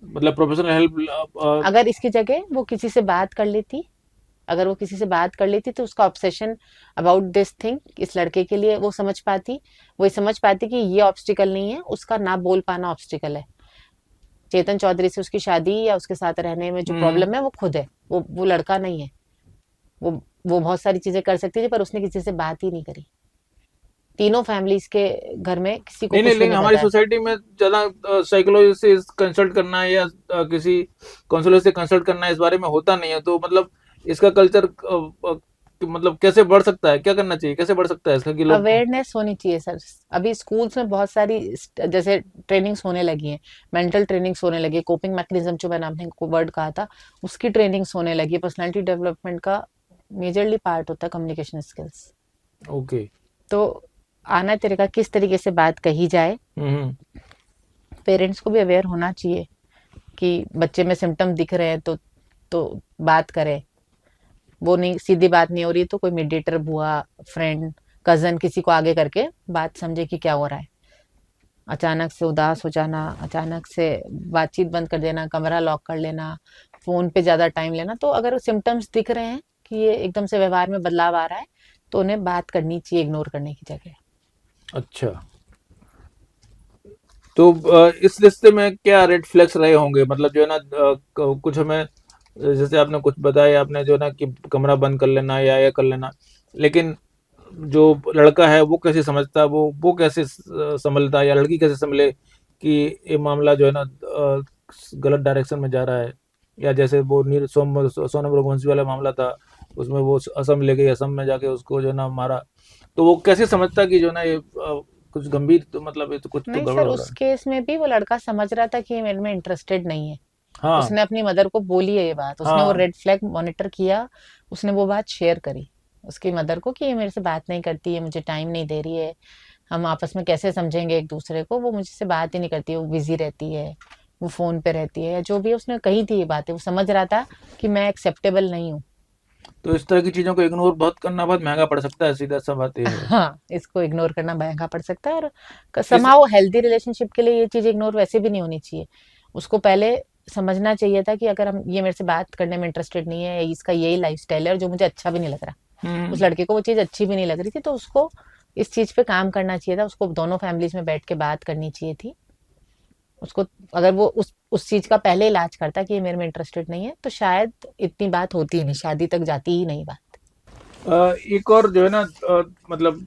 मतलब प्रोफेशनल हेल्प अगर इसकी जगह वो किसी से बात कर लेती, अगर वो किसी से बात कर लेती तो उसका ऑब्सेशन अबाउट दिस थिंग इस लड़के के लिए वो समझ पाती, वो समझ पाती कि ये ऑब्स्टिकल नहीं है, उसका ना बोल पाना ऑब्स्टिकल है। चेतन चौधरी से उसकी शादी या उसके साथ रहने में जो प्रॉब्लम है वो खुद है, वो लड़का नहीं है। वो बहुत सारी चीजें कर सकती थी पर उसने किसी से बात ही नहीं करी। तीनों फैमिलीज के घर में किसी को नहीं कुछ नहीं, भी लेकिन नहीं हमारी पता है। सोसाइटी में ज्यादा साइकोलॉजिस्ट से कंसल्ट करना है या किसी काउंसलर से कंसल्ट करना है, इस बारे में होता नहीं है। तो मतलब इसका कल्चर मतलब कैसे बढ़ सकता है, क्या करना चाहिए, कैसे बढ़ सकता है इसका कि लोग। अवेयरनेस होनी चाहिए सर। अभी स्कूल्स में बहुत सारी जैसे ट्रेनिंग्स होने लगी हैं, मेंटल ट्रेनिंग्स होने लगी है, कोपिंग मैकेनिज्म जो मैंने आपने वर्ड कहा था उसकी ट्रेनिंग्स होने लगी है। पर्सनालिटी डेवलपमेंट का मेजरली पार्ट होता है कम्युनिकेशन स्किल्स। ओके। तो आना तरीका किस तरीके से बात कही जाए, पेरेंट्स को भी अवेयर होना चाहिए कि बच्चे में सिम्टम दिख रहे हैं तो बात करें। वो नहीं, सीधी बात नहीं हो रही तो कोई मीडिएटर, बुआ, फ्रेंड, कजन, किसी को आगे करके बात समझे कि क्या हो रहा है। अचानक से उदास हो जाना, अचानक से बातचीत बंद कर देना, कमरा लॉक कर लेना, फोन पे ज्यादा टाइम लेना, तो अगर सिम्टम्स दिख रहे हैं कि ये एकदम से व्यवहार में बदलाव आ रहा है तो उन्हें बात करनी चाहिए इग्नोर करने की जगह। अच्छा, तो इस रिश्ते में क्या रेड फ्लैग्स रहे होंगे, मतलब जो है ना कुछ हमें, जैसे आपने कुछ बताया, आपने जो है ना कि कमरा बंद कर लेना या ये कर लेना, लेकिन जो लड़का है वो कैसे समझता है, वो कैसे संभलता है, या लड़की कैसे संभले कि ये मामला जो है ना गलत डायरेक्शन में जा रहा है। या जैसे वो सोनम रघुवंशी वाला मामला था, उसमें वो असम ले गई, असम में जाके उसको जो है ना मारा, तो वो कैसे समझता कि जो है ना ये कुछ गंभीर, तो मतलब ये तो कुछ तो नहीं गड़बड़ सर, हो रहा उस है। केस में भी वो लड़का समझ रहा था कि ये मेरे में इंटरेस्टेड नहीं है। हाँ उसने अपनी मदर को बोली है ये बात, उसने वो हाँ। रेड फ्लैग मॉनिटर किया, उसने वो बात शेयर करी उसकी मदर को कि ये मेरे से बात नहीं करती है, मुझे टाइम नहीं दे रही है, हम आपस में कैसे समझेंगे एक दूसरे को, वो मुझसे बात ही नहीं करती है, वो बिजी रहती है, वो फोन पे रहती है, या जो भी है, उसने कही थी ये बातें। वो समझ रहा था कि मैं एक्सेप्टेबल नहीं हूँ। तो इस तरह की चीजों को इग्नोर बहुत करना बहुत महंगा पड़ सकता है, सीधा सा बात ये है। हाँ, इसको इग्नोर करना महंगा पड़ सकता है। और इस समाओ हेल्दी रिलेशनशिप के लिए ये चीज इग्नोर वैसे भी नहीं होनी चाहिए। उसको पहले समझना चाहिए था कि अगर हम, ये मेरे से बात करने में इंटरेस्टेड नहीं है, इसका यही लाइफस्टाइल है और जो मुझे अच्छा भी नहीं लग रहा, उस लड़के को वो चीज अच्छी भी नहीं लग रही थी, तो उसको इस चीज पे काम करना चाहिए था। उसको दोनों फैमिलीज में बैठ के बात करनी चाहिए थी उसको। अगर वो उस चीज का पहले इलाज करता कि ये मेरे में इंटरेस्टेड नहीं है तो शायद इतनी बात होती ही नहीं, शादी तक जाती ही नहीं बात। एक और जो है ना मतलब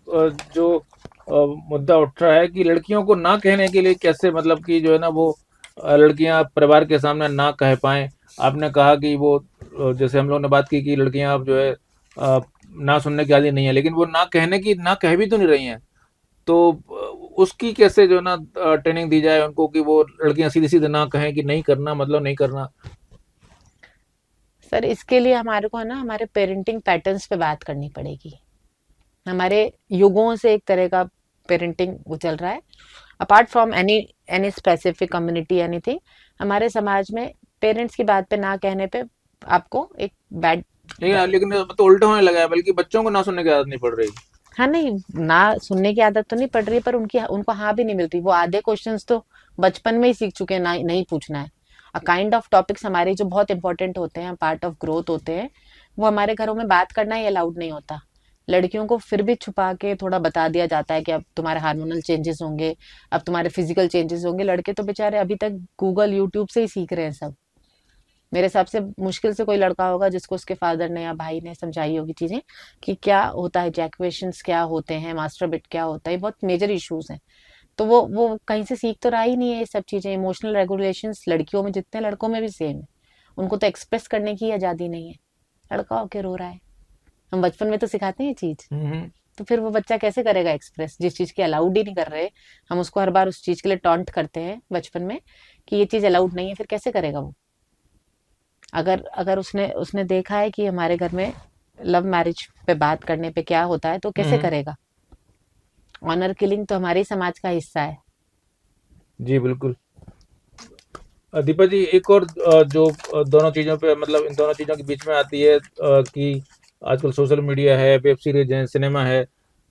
जो मुद्दा उठ रहा है कि लड़कियों को ना कहने के लिए कैसे, मतलब कि जो है ना वो लड़कियां परिवार के सामने ना कह पाएं। आपने कहा कि वो जैसे हम लोग ने बात की कि लड़कियां अब जो है ना सुनने की आदि नहीं है, लेकिन वो ना कहने की ना कह भी तो नहीं रही हैं। तो उसकी कैसे जो है ना ट्रेनिंग दी जाए उनको कि वो लड़कियां सीधे सीधे ना कहें कि नहीं करना मतलब नहीं करना। सर, इसके लिए हमारे को है ना हमारे पेरेंटिंग पैटर्न्स पे बात करनी पड़ेगी। हमारे युगों से एक तरह का पेरेंटिंग वो चल रहा है, apart from any any specific community anything. हमारे समाज में पेरेंट्स की बात पे ना कहने पे आपको एक बैड, लेकिन अब तो उल्टा होने लगा है, बल्कि बच्चों को ना सुनने की आदत नहीं पड़ रही। हाँ नहीं, ना सुनने की आदत तो नहीं पड़ रही पर उनको हाँ भी नहीं मिलती। वो आधे क्वेश्चंस तो बचपन में ही सीख चुके हैं, ना नहीं पूछना है। अ काइंड ऑफ टॉपिक्स हमारे जो बहुत इंपॉर्टेंट होते हैं, पार्ट ऑफ ग्रोथ होते हैं, वो हमारे घरों में बात करना ही अलाउड नहीं होता। लड़कियों को फिर भी छुपा के थोड़ा बता दिया जाता है कि अब तुम्हारे हार्मोनल चेंजेस होंगे, अब तुम्हारे फिजिकल चेंजेस होंगे। लड़के तो बेचारे अभी तक गूगल यूट्यूब से ही सीख रहे हैं सब। मेरे हिसाब से मुश्किल से कोई लड़का होगा जिसको उसके फादर ने या भाई ने समझाई होगी चीजें कि क्या होता है, जैकुएशंस क्या होते हैं, मास्टरबेट क्या होता है, ये बहुत मेजर इश्यूज हैं। तो वो कहीं से सीख तो रहा ही नहीं है ये सब चीजें। इमोशनल रेगुलेशंस लड़कियों में जितने लड़कों में भी सेम है। उनको तो एक्सप्रेस करने की आजादी नहीं है। लड़का होके रो रहा है, हम बचपन में तो सिखाते हैं ये चीज। तो फिर वो बच्चा कैसे करेगा एक्सप्रेस, जिस चीज की अलाउड ही नहीं कर रहे, हम उसको हर बार उस चीज के लिए टॉन्ट करते हैं बचपन में कि ये चीज अलाउड नहीं है, फिर कैसे करेगा वो? अगर अगर उसने उसने देखा है कि हमारे घर में लव मैरिज पे बात करने पे क्या होता है, तो कैसे हम्म। करेगा? ऑनर किलिंग तो हमारे ही समाज का हिस्सा है। जी बिल्कुल। दीपक जी, एक और जो दोनों चीज़ों पे मतलब इन दोनों चीज़ों के बीच में आती है कि आजकल सोशल मीडिया है, वेब सीरीज है, सिनेमा है।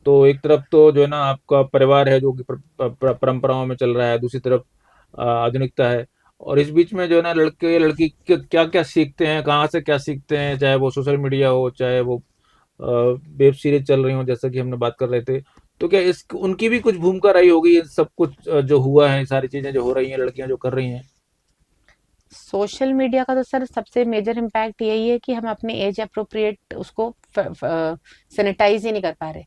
तो एक तरफ तो जो है ना आपका परिवार है जो कि परंपराओं में चल रहा है, दूसरी तरफ आधुनिकता है। और इस बीच में जो है ना लड़के लड़की क्या क्या सीखते हैं, कहाँ से क्या सीखते हैं, चाहे वो सोशल मीडिया हो, चाहे वो वेब सीरीज चल रही हो, जैसा कि हमने बात कर रहे थे। तो क्या इस उनकी भी कुछ भूमिका रही होगी, इन सब कुछ जो हुआ है, सारी चीज़ें जो हो रही हैं, लड़कियां जो कर रही हैं। सोशल मीडिया का तो सर सबसे मेजर इम्पैक्ट यही है कि हम अपने एज अप्रोप्रिएट उसको सैनिटाइज ही नहीं कर पा रहे।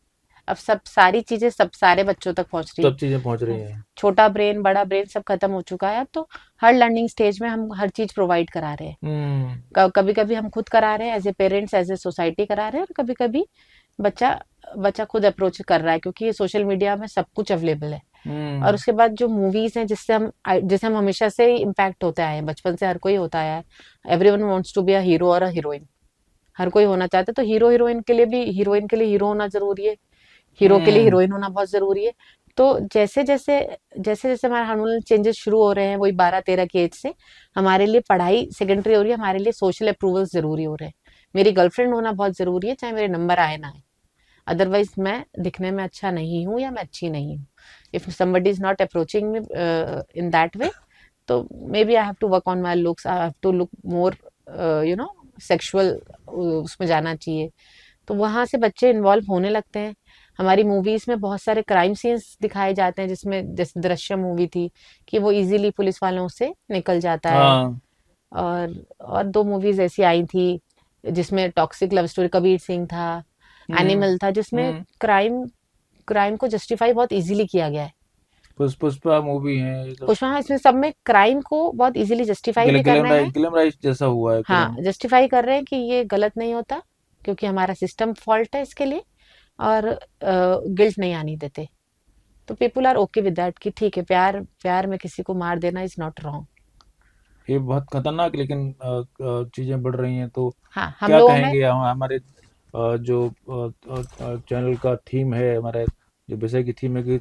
अब सब सारी चीजें सब सारे बच्चों तक पहुंच रही सब चीजें पहुंच रही है। हैं। छोटा ब्रेन बड़ा ब्रेन सब खत्म हो चुका है अब तो। हर लर्निंग स्टेज में हम हर चीज प्रोवाइड करा रहे हम्म। हैं। कभी कभी हम खुद करा रहे हैं as a parents, as a society करा रहे हैं, और कभी कभी बच्चा बच्चा खुद अप्रोच कर रहा है, क्योंकि सोशल मीडिया में सब कुछ अवेलेबल है। और हम्म। उसके बाद जो मूवीज हैं जिससे हम हमेशा से इम्पैक्ट होते आए हैं, बचपन से हर कोई होता आया है। Everyone wants to be a hero और अ हीरोइन, हर कोई होना चाहता है। तो हीरो हीरोइन के लिए भी, हीरोइन के लिए हीरो होना जरूरी है, हीरो के लिए हम्म। हीरोइन होना बहुत जरूरी है। तो जैसे जैसे जैसे जैसे हमारे हार्मोनल चेंजेस शुरू हो रहे हैं, वही 12-13 की एज से, हमारे लिए पढ़ाई सेकेंडरी हो रही है, हमारे लिए सोशल अप्रूवल जरूरी हो रहे हैं। मेरी गर्लफ्रेंड होना बहुत जरूरी है, चाहे मेरे नंबर आए ना आए। अदरवाइज मैं दिखने में अच्छा नहीं हूँ या मैं अच्छी नहीं हूँ। If somebody is not approaching me in that way, तो maybe I have to work on my looks, I have to look more you know sexual, उसमें जाना चाहिए। तो वहां से बच्चे इन्वॉल्व होने लगते हैं। हमारी मूवीज में बहुत सारे क्राइम सीन्स दिखाए जाते हैं, जिसमें जैसे दृश्यम मूवी थी कि वो इजीली पुलिस वालों से निकल जाता है। हाँ। और दो मूवीज ऐसी आई थी जिसमें toxic love story, Kabir Singh था, हम्म। एनिमल था, जिसमें हम्म। क्राइम क्राइम को जस्टिफाई बहुत इजीली किया गया है। पुष्पा मूवी है ये तो। पुष्पा, हाँ, इसमें सब में क्राइम को बहुत इजीली जस्टिफाई भी कर रहे हैं। गिलमराइज जैसा हुआ है हाँ, एकदम। जस्टिफाई कर रहे हैं कि ये गलत नहीं होता, क्योंकि हमारा सिस्टम फॉल्ट है इसके लिए, और गिल्ट नहीं आनी देते। तो people are okay with that कि ठीक है, प्यार प्यार में किसी को मार देना इज नॉट रॉन्ग। ये बहुत खतरनाक लेकिन चीजें बढ़ रही हैं। तो हाँ, हम क्या लोगों में। कहेंगे हमारे जो चैनल का थीम है, हमारे जो विषय की थीम है कि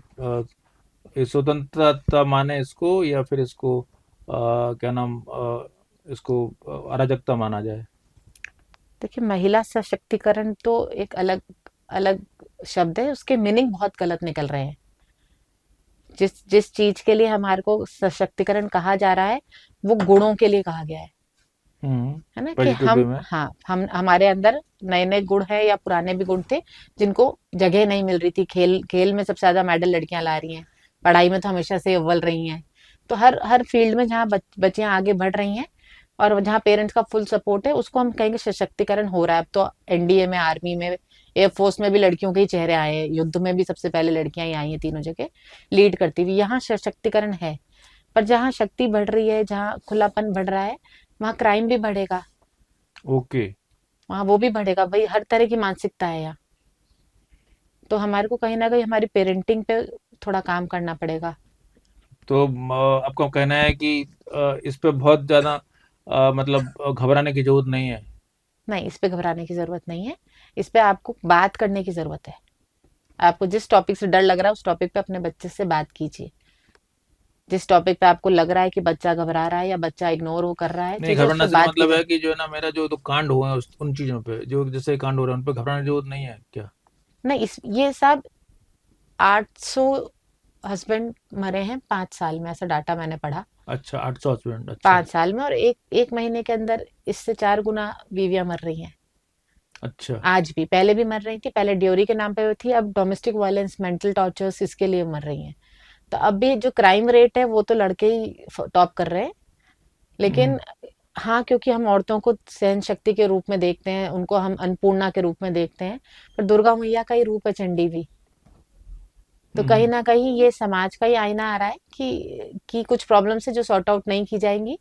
ये स्वतंत्रता माने इसको, या फिर इसको क्या नाम इसको अराजकता माना जाए। देखिए, महिला सशक्तिकरण तो एक अलग अलग शब्द है, उसके मीनिंग बहुत गलत निकल रहे हैं। जिस जिस चीज के लिए हमारे को सशक्तिकरण कहा जा रहा है, वो गुणों के लिए कहा गया है ना, कि पॉजिटिव वे हम, में। हाँ, हम हमारे अंदर नए नए गुण है या पुराने भी गुण थे जिनको जगह नहीं मिल रही थी। खेल खेल में सबसे ज्यादा मेडल लड़कियां ला रही हैं, पढ़ाई में तो हमेशा से अव्वल रही हैं। तो हर हर फील्ड में जहाँ बच्चियां आगे बढ़ रही हैं और जहाँ पेरेंट्स का फुल सपोर्ट है, उसको हम कहेंगे सशक्तिकरण हो रहा है। अब तो एनडीए में, आर्मी में, एयरफोर्स में भी लड़कियों के ही चेहरे आए हैं। युद्ध में भी सबसे पहले लड़कियां ही आई हैं, तीनों जगह लीड करती हुई। यहाँ सशक्तिकरण है। पर जहाँ शक्ति बढ़ रही है, जहाँ खुलापन बढ़ रहा है, वहाँ क्राइम भी बढ़ेगा, ओके। वहाँ वो भी बढ़ेगा। भाई, हर तरह की मानसिकता है यहाँ। तो हमारे को कहीं ना कहीं हमारी पेरेंटिंग पे थोड़ा काम करना पड़ेगा। तो आपका कहना है कि इस पे बहुत ज्यादा मतलब घबराने की जरूरत नहीं है। नहीं, इस पे घबराने की जरूरत नहीं है। इस पे आपको बात करने की जरूरत है। आपको जिस टॉपिक से डर लग रहा है, उस टॉपिक पे अपने बच्चे से बात कीजिए। जिस टॉपिक पे आपको लग रहा है कि बच्चा घबरा रहा है या बच्चा इग्नोर वो कर रहा है नहीं, चीजें, उस घबराने पे से बात मतलब कीजिए। है कि जो है ना मेरा जो तो कांड हुए हैं उन चीजों पे, जो जैसे कांड हो रहे हैं उन पे घबराने की जरूरत नहीं है क्या। नहीं, इस ये सब 800 हस्बैंड मरे हैं 5 साल में, ऐसा डाटा मैंने पढ़ा। अच्छा, 800 हस्बैंड, अच्छा। 5 साल में, और एक एक महीने के अंदर इससे 4 गुना बीवियां मर रही हैं। अच्छा। आज भी, पहले भी मर रही थी, पहले ड्योरी के नाम पे थी, अब डोमेस्टिक वायलेंस, मेंटल टॉर्चर्स, इसके लिए मर रही हैं। तो अब भी जो क्राइम रेट है वो तो लड़के ही टॉप कर रहे हैं। हम्म। लेकिन हाँ, क्योंकि हम औरतों को सहन शक्ति के रूप में देखते हैं, उनको हम अन्नपूर्णा के रूप में देखते हैं, पर दुर्गा मैया का ही रूप है चंडी भी। तो कहीं हम्म। ना कहीं ये समाज का ही आईना आ रहा है कि कुछ प्रॉब्लम से जो सॉर्ट आउट नहीं की जाएंगी,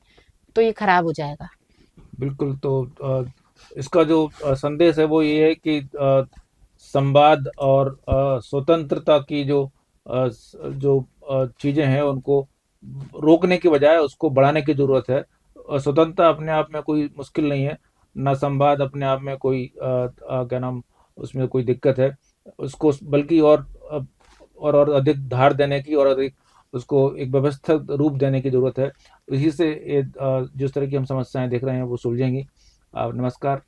तो ये खराब हो जाएगा। बिल्कुल। तो इसका जो संदेश है वो ये है कि संवाद और स्वतंत्रता की जो चीज़ें हैं उनको रोकने की बजाय उसको बढ़ाने की ज़रूरत है। स्वतंत्रता अपने आप में कोई मुश्किल नहीं है, ना संवाद अपने आप में कोई क्या नाम उसमें कोई दिक्कत है। उसको बल्कि और अधिक धार देने की और अधिक उसको एक व्यवस्थित रूप देने की ज़रूरत है। इसी से जिस तरह की हम समस्याएँ देख रहे हैं वो सुलझेंगी। नमस्कार।